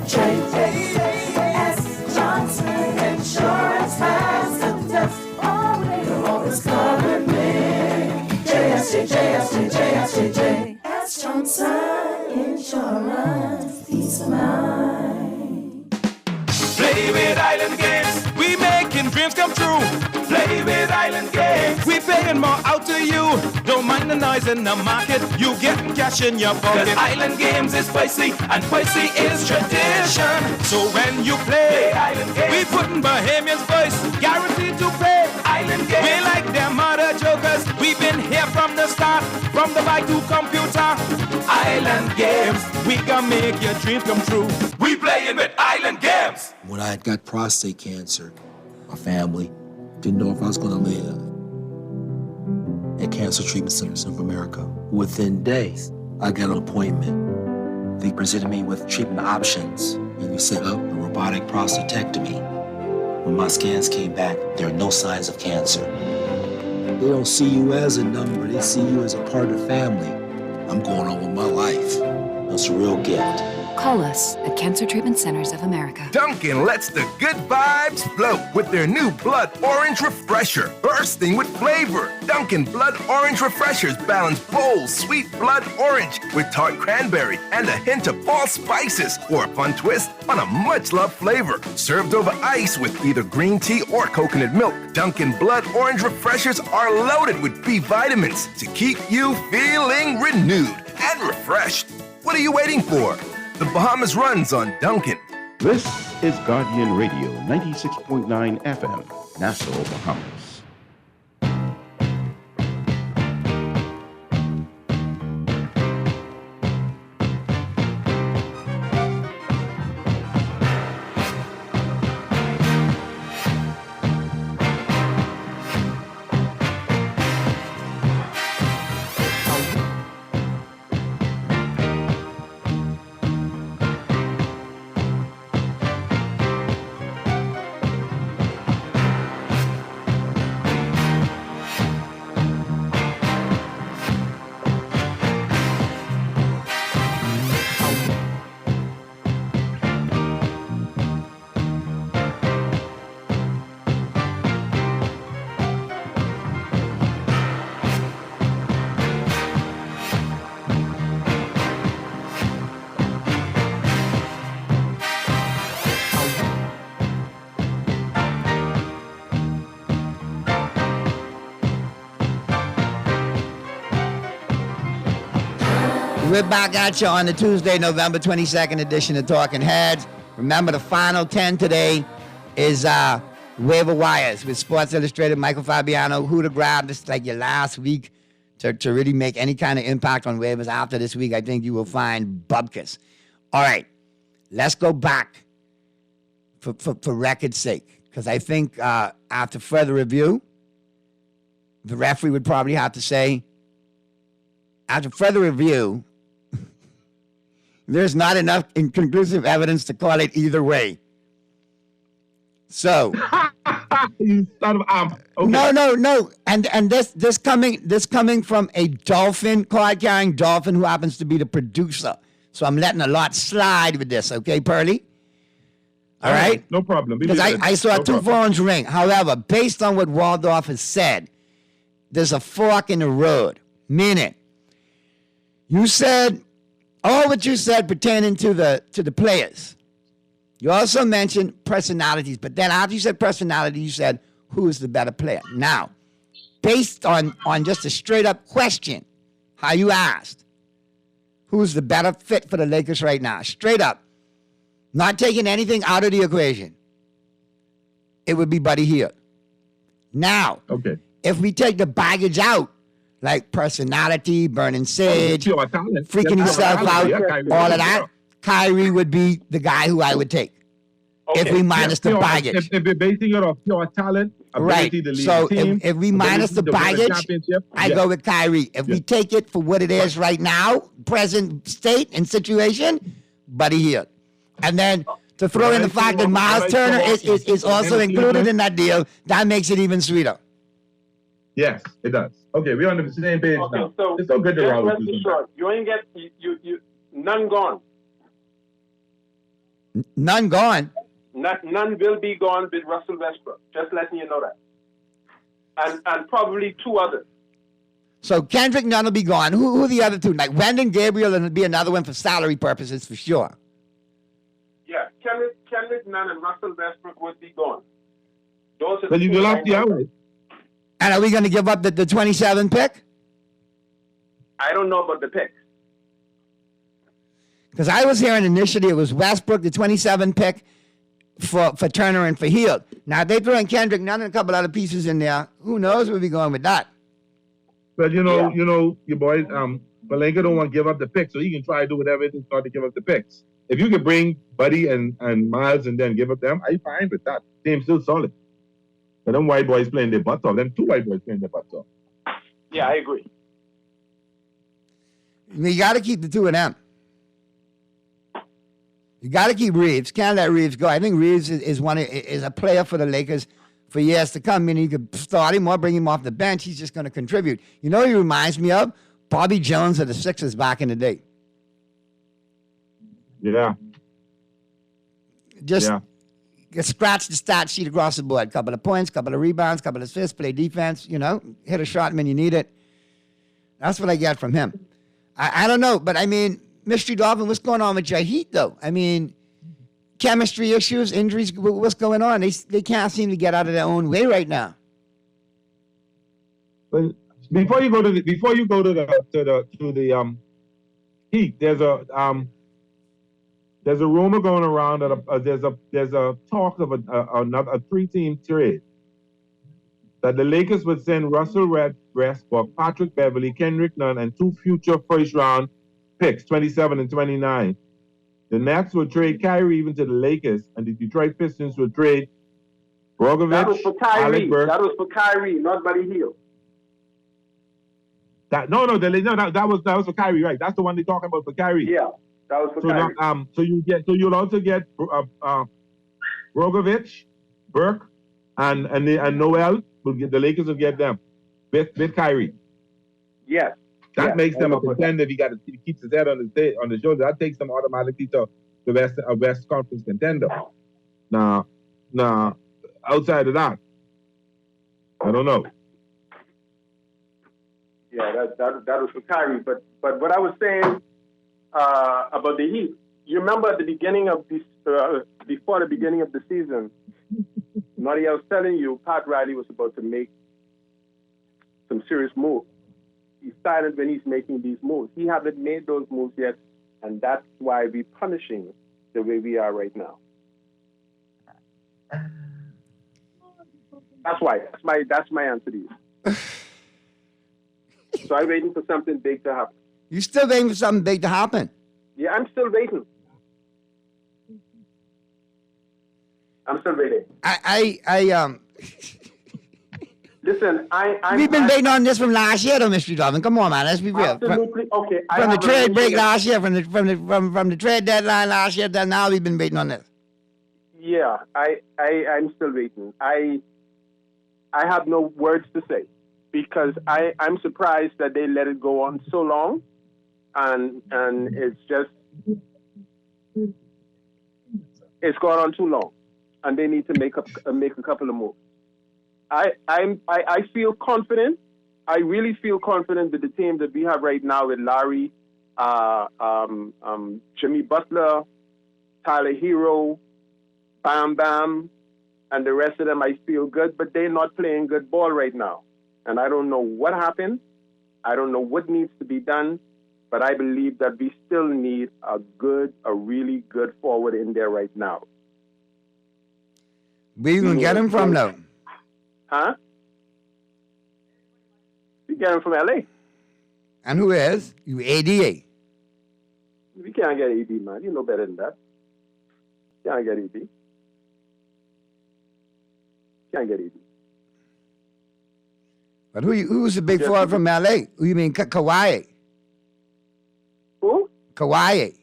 J.S. Johnson Insurance has the test. You'll always cover me. J.S. Johnson Insurance, peace of mind. Play with Island Games, we making dreams come true. Play with Island Games, we paying more out to you. Don't mind the noise in the market, you getting cash in your pocket. 'Cause Island Games is spicy, and spicy is tradition. So when you play Island Games, we putting Bahamians first, guaranteed to pay. Island Games, we like them other jokers. We've been here from the start, from the bike to computer. Island Games, we gonna make your dreams come true. We playing with Island Games. When I got prostate cancer, my family didn't know if I was going to live. At Cancer Treatment Centers of America, within days, I got an appointment. They presented me with treatment options, and we set up a robotic prostatectomy. When my scans came back, there are no signs of cancer. They don't see you as a number, they see you as a part of the family. I'm going on with my life. It's a real gift. Call us at Cancer Treatment Centers of America. Dunkin' lets the good vibes flow with their new Blood Orange Refresher, bursting with flavor. Dunkin' Blood Orange Refreshers balance bold, sweet blood orange with tart cranberry and a hint of fall spices for a fun twist on a much-loved flavor. Served over ice with either green tea or coconut milk, Dunkin' Blood Orange Refreshers are loaded with B vitamins to keep you feeling renewed and refreshed. What are you waiting for? The Bahamas runs on Dunkin'. This is Guardian Radio 96.9 FM, Nassau, Bahamas. We're back at you on the Tuesday, November 22nd edition of Talking Heads. Remember, the final 10 today is waiver wires with Sports Illustrated, Michael Fabiano. Who to grab? This is like your last week to really make any kind of impact on waivers. After this week, I think you will find Bubkus. All right, let's go back for record's sake, because I think after further review, the referee would probably have to say, after further review, there's not enough inconclusive evidence to call it either way. So you son of okay. No. And this coming from a Dolphin, card-carrying Dolphin who happens to be the producer. So I'm letting a lot slide with this, okay, Pearly? All right? No problem. Because I saw two phones ring. However, based on what Waldorf has said, there's a fork in the road. Meaning, you said all what you said pertaining to the players. You also mentioned personalities, but then after you said personality, you said who is the better player. Now, based on just a straight up question, how you asked, who's the better fit for the Lakers right now? Straight up, not taking anything out of the equation, it would be Buddy Hield. Now, okay, if we take the baggage out, like personality, burning sage, freaking yourself out, all of that, Kyrie would be the guy who I would take. Okay. If we minus the baggage. If we're basing it off pure talent, ability to lead so the team, if we minus the baggage, I go with Kyrie. If we take it for what it is right now, present state and situation, Buddy Hield. And then to throw in the fact that Miles Turner is also included in that deal, that makes it even sweeter. Yes, it does. Okay, we're on the same page now. So it's so good to roll with you. You ain't get you none gone. None gone. None will be gone with Russell Westbrook. Just letting you know that. And probably two others. So Kendrick Nunn will be gone. Who are the other two? Like Wendell Gabriel, and it'll be another one for salary purposes for sure. Yeah, Kendrick Nunn and Russell Westbrook would be gone. Those are but you lost the hours. And are we going to give up the 27 pick? I don't know about the pick. Because I was hearing initially it was Westbrook, the 27 pick for Turner and for Hield. Now, if they throw in Kendrick Nunn and a couple other pieces in there, who knows where we're going with that. But, you know, your boy, Pelinka don't want to give up the pick, so he can try to do whatever it is to give up the picks. If you could bring Buddy and Miles and then give up them, I'm fine with that. Team's still solid. But them white boys playing their butts off. Them two white boys playing their butts off. Yeah, I agree. You got to keep the two of them. You got to keep Reeves. Can't let Reeves go. I think Reeves is a player for the Lakers for years to come. Meaning you could start him or bring him off the bench. He's just going to contribute. You know, he reminds me of Bobby Jones of the Sixers back in the day. Yeah. Just scratch the stat sheet across the board. Couple of points, couple of rebounds, couple of assists, play defense, hit a shot when you need it. That's what I get from him. I don't know, but I mean, Mystery Dolphin, what's going on with your Heat, though? I mean, chemistry issues, injuries, what's going on? They can't seem to get out of their own way right now. Well, before you go to the Heat, there's a rumor going around that there's a talk of a 3-team trade that the Lakers would send Russell Westbrook, Patrick Beverly, Kendrick Nunn, and 2 future first-round picks, 27 and 29. The Nets would trade Kyrie even to the Lakers, and the Detroit Pistons would trade Bogovic. That was for Kyrie. Alec Burks. That was for Kyrie, not Buddy Hield. That was for Kyrie, right? That's the one they're talking about for Kyrie. Yeah, that was for Kyrie. You'll also get Bogovic, Burke, and Noel. The Lakers will get them with Kyrie. Yes. That makes them a contender if he keeps his head on the shoulder. That takes them automatically to the West Conference contender. Now, outside of that, I don't know. Yeah, that was for Kyrie. But what I was saying about the Heat, you remember at the beginning of this, before the beginning of the season, Noddy, I was telling you, Pat Riley was about to make some serious moves. He's silent when he's making these moves. He hasn't made those moves yet, and that's why we're punishing the way we are right now. That's why. That's my answer to you. So I'm waiting for something big to happen. You still waiting for something big to happen? Yeah, I'm still waiting. Listen, We've been waiting on this from last year, though, Mr. Dolphin. Come on, man. Let's be real. Absolutely. Okay. From the trade break last year, from the trade deadline last year, till now we've been waiting on this. Yeah, I'm still waiting. I have no words to say because I'm surprised that they let it go on so long, and it's gone on too long, and they need to make a couple of moves. I feel confident. I really feel confident that the team that we have right now with Larry, Jimmy Butler, Tyler Hero, Bam Bam, and the rest of them, I feel good, but they're not playing good ball right now. And I don't know what happened. I don't know what needs to be done, but I believe that we still need a really good forward in there right now. Where you gonna get him from, though? Huh? We get him from LA. And who is? You ADA. We can't get AD, man. You know better than that. Can't get AD. Can't get AD. But who's the big forward from LA? Who you mean, Kawhi? Who? Kawhi.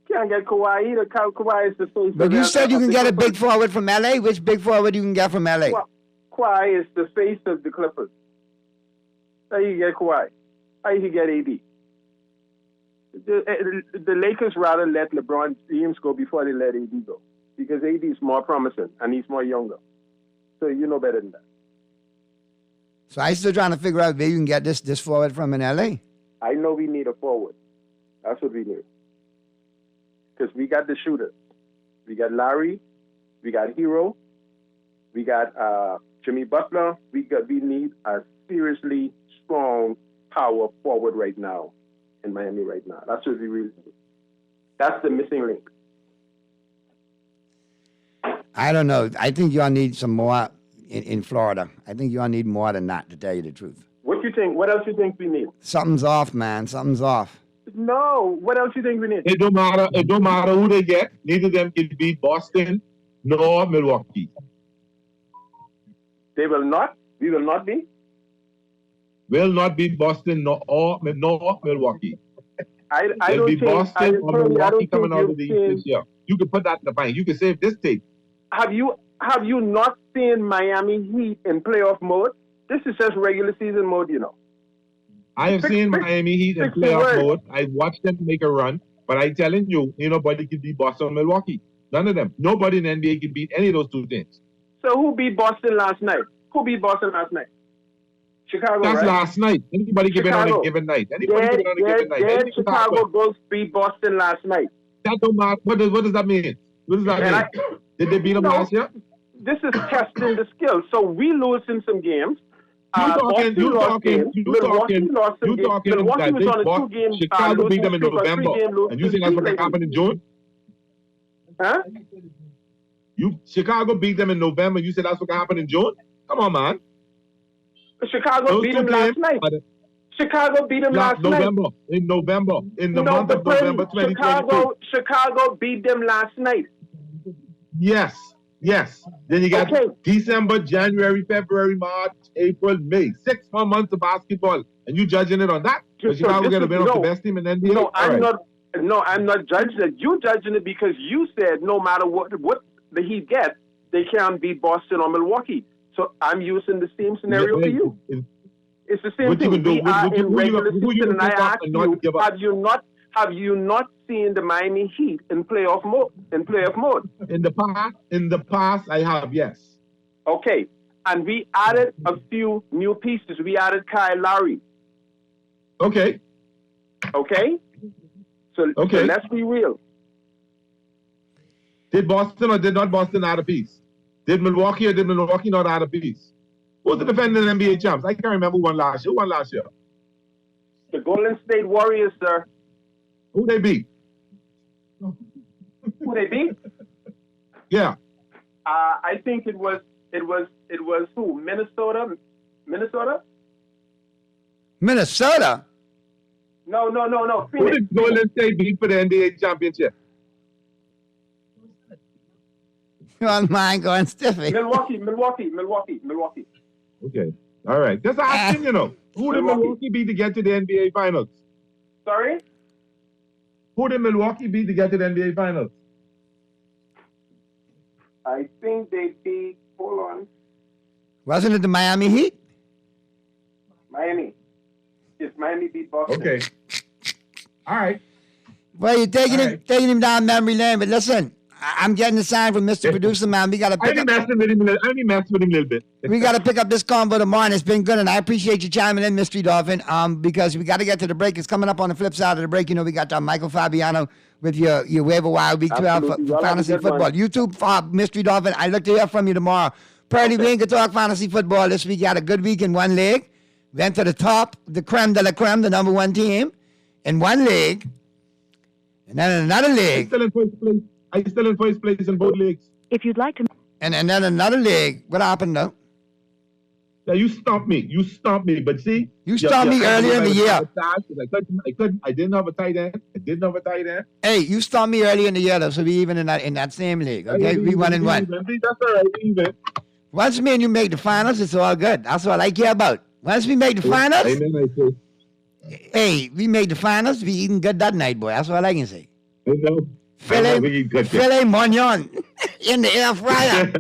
Can't get Kawhi either. Kawhi is the face. But you said you can get a big forward from LA. Which big forward you can get from LA? Kawhi is the face of the Clippers. How you get Kawhi? How you get AD? The Lakers rather let LeBron James go before they let AD go because AD is more promising and he's more younger. So you know better than that. So I'm still trying to figure out where you can get this forward from in LA. I know we need a forward. That's what we need. Because we got the shooters. We got Larry. We got Hero. We got Jimmy Butler. We need a seriously strong power forward right now in Miami right now. That's what we really need. That's the missing link. I don't know. I think y'all need some more in Florida. I think y'all need more than that, to tell you the truth. What you think? What else you think we need? Something's off, man. Something's off. No. What else you think we need? It don't matter. It don't matter who they get. Neither of them can beat Boston nor Milwaukee. They will not. We will not be. Will not be Boston nor Milwaukee. I It'll don't be think. Boston or Milwaukee coming out of the East this year. You can put that in the bank. You can save this tape. Have you not seen Miami Heat in playoff mode? This is just regular season mode, you know. I have seen Miami Heat in playoff mode. I watched them make a run. But I telling you, ain't nobody can beat Boston or Milwaukee. None of them. Nobody in the NBA can beat any of those two teams. So who beat Boston last night? Who beat Boston last night? Chicago, That's right? last night. Anybody can win on a given night. Anybody can win on a given night. Did Chicago Bulls beat Boston last night? That don't matter. What does that mean? What does that mean? Did they beat them last year? This is testing the skills. So we lose in some games. Milwaukee lost a 2-game. Chicago beat them in November, and you think that's what happened in June? Huh? Chicago beat them in November. You said that's what happened in June? Come on, man. Chicago beat them last night. Chicago beat them last night. In the month of November 2022. Chicago beat them last night. Yes. Then you got December, January, February, March, April, May. 6 more months of basketball. And you judging it on that? But Chicago going to win off the best team in the NBA? No, I'm not judging it. You judging it because you said no matter what the Heat gets, they can't beat Boston or Milwaukee. So I'm using the same scenario for you. It's the same thing. We are in regular season, and I ask you, have you not seen the Miami Heat in playoff mode? In the past, I have, yes. Okay, and we added a few new pieces. We added Kyle Lowry. Okay. So let's be real. Did Boston or did not Boston add a piece? Did Milwaukee or did Milwaukee not add a piece? Who's the defending NBA champs? I can't remember who won last year. Who won last year? The Golden State Warriors, sir. Who they beat? Who they beat? Yeah. I think it was who? Minnesota? No. Who did Golden State beat for the NBA championship? Your mind going stiffy. Milwaukee. Okay. All right. Just asking, who did Milwaukee beat to get to the NBA Finals? Sorry? Who did Milwaukee beat to get to the NBA Finals? I think they beat, hold on. Wasn't it the Miami Heat? Miami. Yes, Miami beat Boston. Okay. All right. Well, you're taking him down memory lane, but listen, I'm getting a sign from Mr. Producer, man. We got to pick up. I only messed with him a little bit. We got to pick up this convo tomorrow, and it's been good, and I appreciate you chiming in, Mystery Dolphin, because we got to get to the break. It's coming up on the flip side of the break. We got Michael Fabiano with your waiver wire week 12 for fantasy football. One. YouTube, Mystery Dolphin, I look to hear from you tomorrow. Purdy, we ain't going to talk fantasy football this week. You had a good week in one league. Went to the top, the creme de la creme, the number one team, in one league. And then in another league. Are you still in first place in both leagues? If you'd like to. And then another league. What happened though? Yeah, you stopped me. But see, you stopped me earlier in the year. I didn't have a tight end. Hey, you stopped me earlier in the year though, so we even in that same league. Okay, we 1-1. That's all right. Even. Once me and you make the finals, it's all good. That's all I care about. Once we make the finals, hey, we made the finals. We eating good that night, boy. That's all I can say. I know. Filet mignon in the air fryer.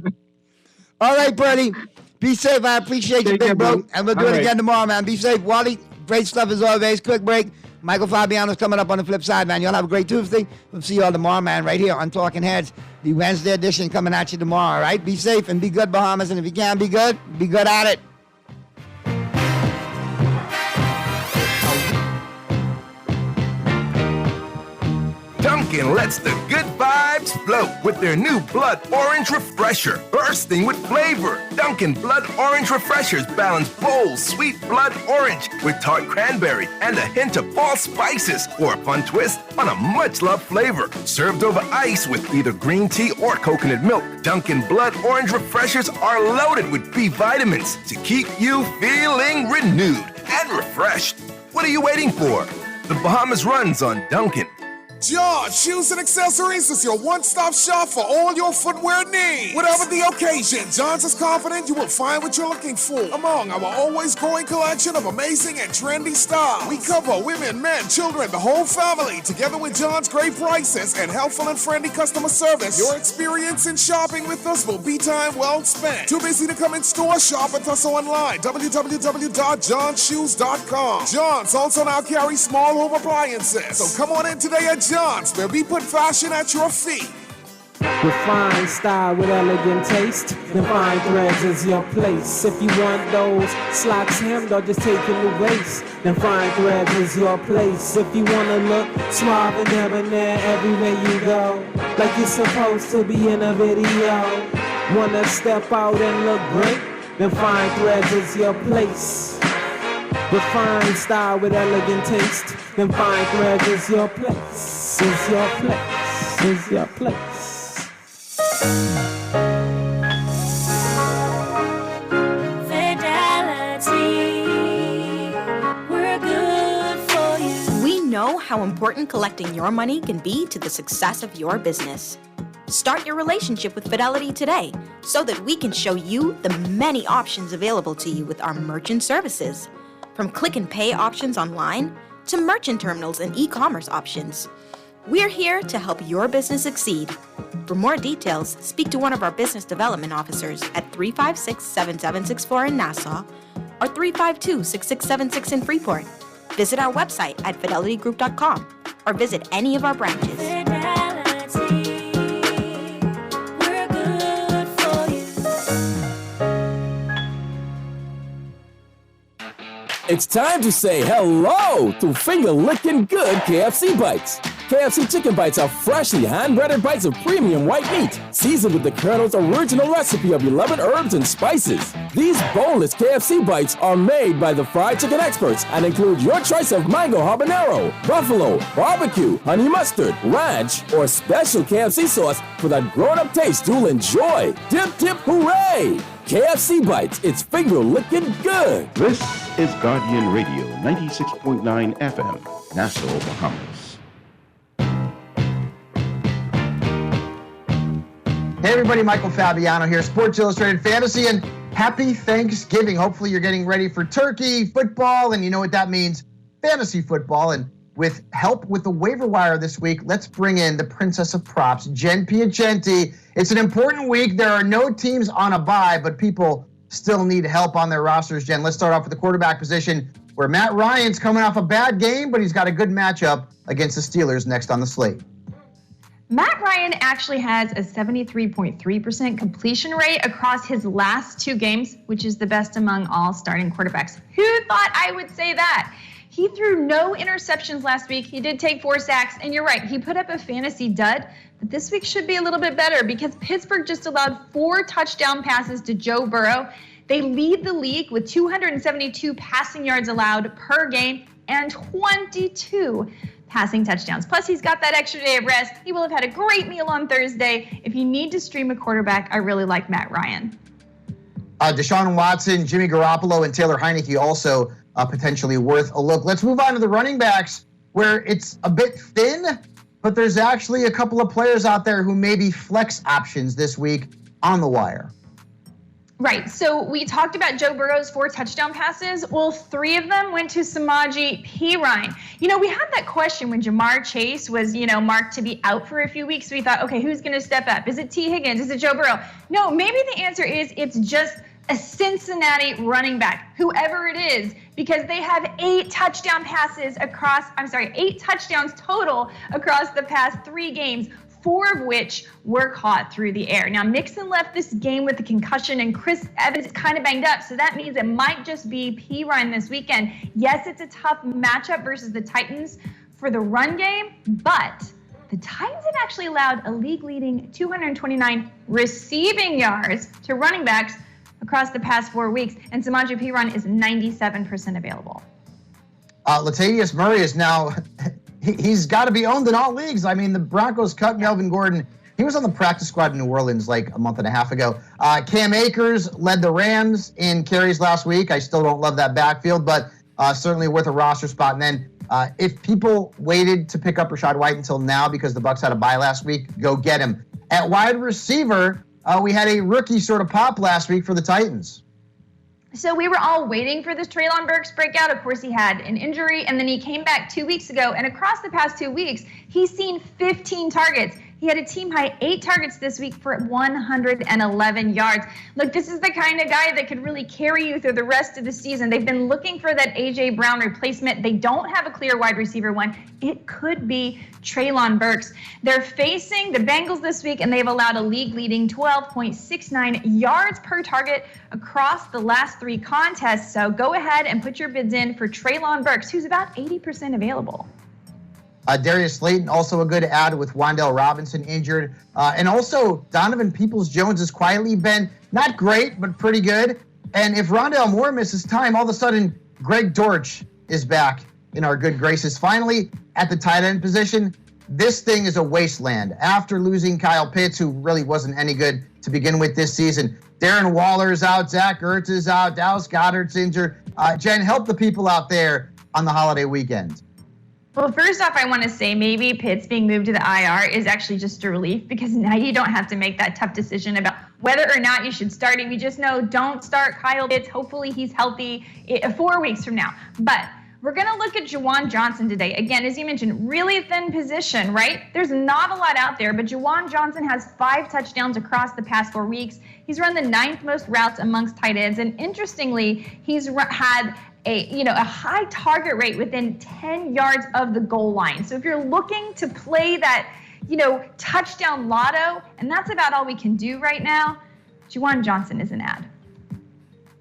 All right, Purdy. Be safe. I appreciate you, big bro. And we'll do it again tomorrow, man. Be safe, Wally. Great stuff as always. Quick break. Michael Fabiano's coming up on the flip side, man. Y'all have a great Tuesday. We'll see you all tomorrow, man, right here on Talking Heads. The Wednesday edition coming at you tomorrow, all right? Be safe and be good, Bahamas. And if you can't be good at it. Dunkin' lets the good vibes flow with their new Blood Orange Refresher, bursting with flavor. Dunkin' Blood Orange Refreshers balance bold, sweet blood orange with tart cranberry and a hint of fall spices for a fun twist on a much-loved flavor. Served over ice with either green tea or coconut milk, Dunkin' Blood Orange Refreshers are loaded with B vitamins to keep you feeling renewed and refreshed. What are you waiting for? The Bahamas runs on Dunkin'. John Shoes and Accessories is your one-stop shop for all your footwear needs. Whatever the occasion, John's is confident you will find what you're looking for among our always growing collection of amazing and trendy styles. We cover women, men, children, the whole family. Together with John's great prices and helpful and friendly customer service, your experience in shopping with us will be time well spent. Too busy to come in store? Shop with us online. www.johnshoes.com. John's also now carries small home appliances. So come on in today at Johns, where we put fashion at your feet. Refined style with elegant taste, then fine threads is your place. If you want those slacks hemmed or just taking the waist, then fine threads is your place. If you wanna look suave and debonair everywhere you go, like you're supposed to be in a video, wanna step out and look great, then fine threads is your place. Refined style with elegant taste, then fine threads is your place. Is your place. Is your place. We know how important collecting your money can be to the success of your business. Start your relationship with Fidelity today so that we can show you the many options available to you with our merchant services. From click and pay options online to merchant terminals and e-commerce options. We're here to help your business succeed. For more details, speak to one of our business development officers at 356-7764 in Nassau or 352-6676 in Freeport. Visit our website at fidelitygroup.com or visit any of our branches. It's time to say hello to finger-licking good KFC bites. KFC chicken bites are freshly hand-breaded bites of premium white meat, seasoned with the Colonel's original recipe of 11 herbs and spices. These boneless KFC bites are made by the fried chicken experts and include your choice of mango habanero, buffalo, barbecue, honey mustard, ranch, or special KFC sauce for that grown-up taste you'll enjoy. Dip, dip, hooray! KFC Bites, it's finger-licking good. This is Guardian Radio, 96.9 FM, Nassau, Bahamas. Hey everybody, Michael Fabiano here, Sports Illustrated Fantasy, and happy Thanksgiving. Hopefully you're getting ready for turkey, football, and you know what that means, fantasy football. And with help with the waiver wire this week, let's bring in the princess of props, Jen Piacenti. It's an important week. There are no teams on a bye, but people still need help on their rosters. Jen, let's start off with the quarterback position, where Matt Ryan's coming off a bad game, but he's got a good matchup against the Steelers next on the slate. Matt Ryan actually has a 73.3% completion rate across his last 2 games, which is the best among all starting quarterbacks. Who thought I would say that? He threw no interceptions last week. He did take 4 sacks, and you're right, he put up a fantasy dud, but this week should be a little bit better because Pittsburgh just allowed 4 touchdown passes to Joe Burrow. They lead the league with 272 passing yards allowed per game and 22 passing touchdowns. Plus, he's got that extra day of rest. He will have had a great meal on Thursday. If you need to stream a quarterback, I really like Matt Ryan. Deshaun Watson, Jimmy Garoppolo, and Taylor Heineke also potentially worth a look. Let's move on to the running backs, where it's a bit thin, but there's actually a couple of players out there who may be flex options this week on the wire. Right. So we talked about Joe Burrow's 4 touchdown passes. Well, 3 of them went to Samaje Perine. You know, we had that question when Jamar Chase was, marked to be out for a few weeks. So we thought, okay, who's going to step up? Is it T. Higgins? Is it Joe Burrow? No, maybe the answer is it's just a Cincinnati running back, whoever it is, because they have 8 touchdowns total across the past 3 games. 4 of which were caught through the air. Now, Mixon left this game with a concussion, and Chris Evans is kind of banged up, so that means it might just be Perine this weekend. Yes, it's a tough matchup versus the Titans for the run game, but the Titans have actually allowed a league-leading 229 receiving yards to running backs across the past 4 weeks, and Samaje Perine is 97% available. Latavius Murray is now... He's got to be owned in all leagues. I mean, the Broncos cut Melvin Gordon. He was on the practice squad in New Orleans like a month and a half ago. Cam Akers led the Rams in carries last week. I still don't love that backfield, but certainly worth a roster spot. And then if people waited to pick up Rachaad White until now because the Bucs had a bye last week, go get him. At wide receiver, we had a rookie sort of pop last week for the Titans. So we were all waiting for this Treylon Burks breakout. Of course, he had an injury, and then he came back 2 weeks ago. And across the past 2 weeks, he's seen 15 targets. He had a team high 8 targets this week for 111 yards. Look, this is the kind of guy that could really carry you through the rest of the season. They've been looking for that A.J. Brown replacement. They don't have a clear wide receiver one. It could be Treylon Burks. They're facing the Bengals this week, and they've allowed a league-leading 12.69 yards per target across the last 3 contests. So go ahead and put your bids in for Treylon Burks, who's about 80% available. Darius Slayton, also a good add with Wan'Dale Robinson injured. And also, Donovan Peoples-Jones has quietly been not great, but pretty good. And if Rondale Moore misses time, all of a sudden, Greg Dortch is back in our good graces. Finally, at the tight end position, this thing is a wasteland. After losing Kyle Pitts, who really wasn't any good to begin with this season, Darren Waller is out, Zach Ertz is out, Dallas Goedert's injured. Jen, help the people out there on the holiday weekend. Well, first off, I want to say maybe Pitts being moved to the IR is actually just a relief, because now you don't have to make that tough decision about whether or not you should start him. You just know don't start Kyle Pitts. Hopefully he's healthy 4 weeks from now. But we're going to look at Juwan Johnson today. Again, as you mentioned, really thin position, right? There's not a lot out there, but Juwan Johnson has 5 touchdowns across the past 4 weeks. He's run the 9th most routes amongst tight ends. And interestingly, he's had a high target rate within 10 yards of the goal line. So if you're looking to play that, touchdown lotto, and that's about all we can do right now, Juwan Johnson is an ad.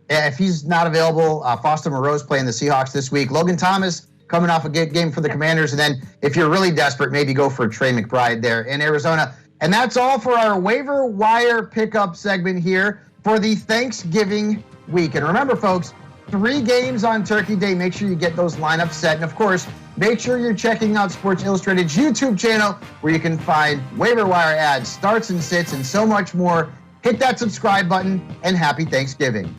Yeah, if he's not available, Foster Moreau's playing the Seahawks this week. Logan Thomas coming off a good game for the Commanders. And then if you're really desperate, maybe go for Trey McBride there in Arizona. And that's all for our waiver wire pickup segment here for the Thanksgiving week. And remember, folks, 3 games on Turkey Day. Make sure you get those lineups set. And, of course, make sure you're checking out Sports Illustrated's YouTube channel, where you can find waiver wire ads, starts and sits, and so much more. Hit that subscribe button, and happy Thanksgiving.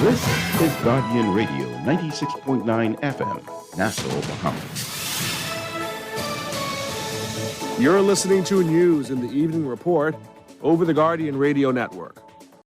This is Guardian Radio, 96.9 FM, Nassau, Bahamas. You're listening to news in the Evening Report over the Guardian Radio Network.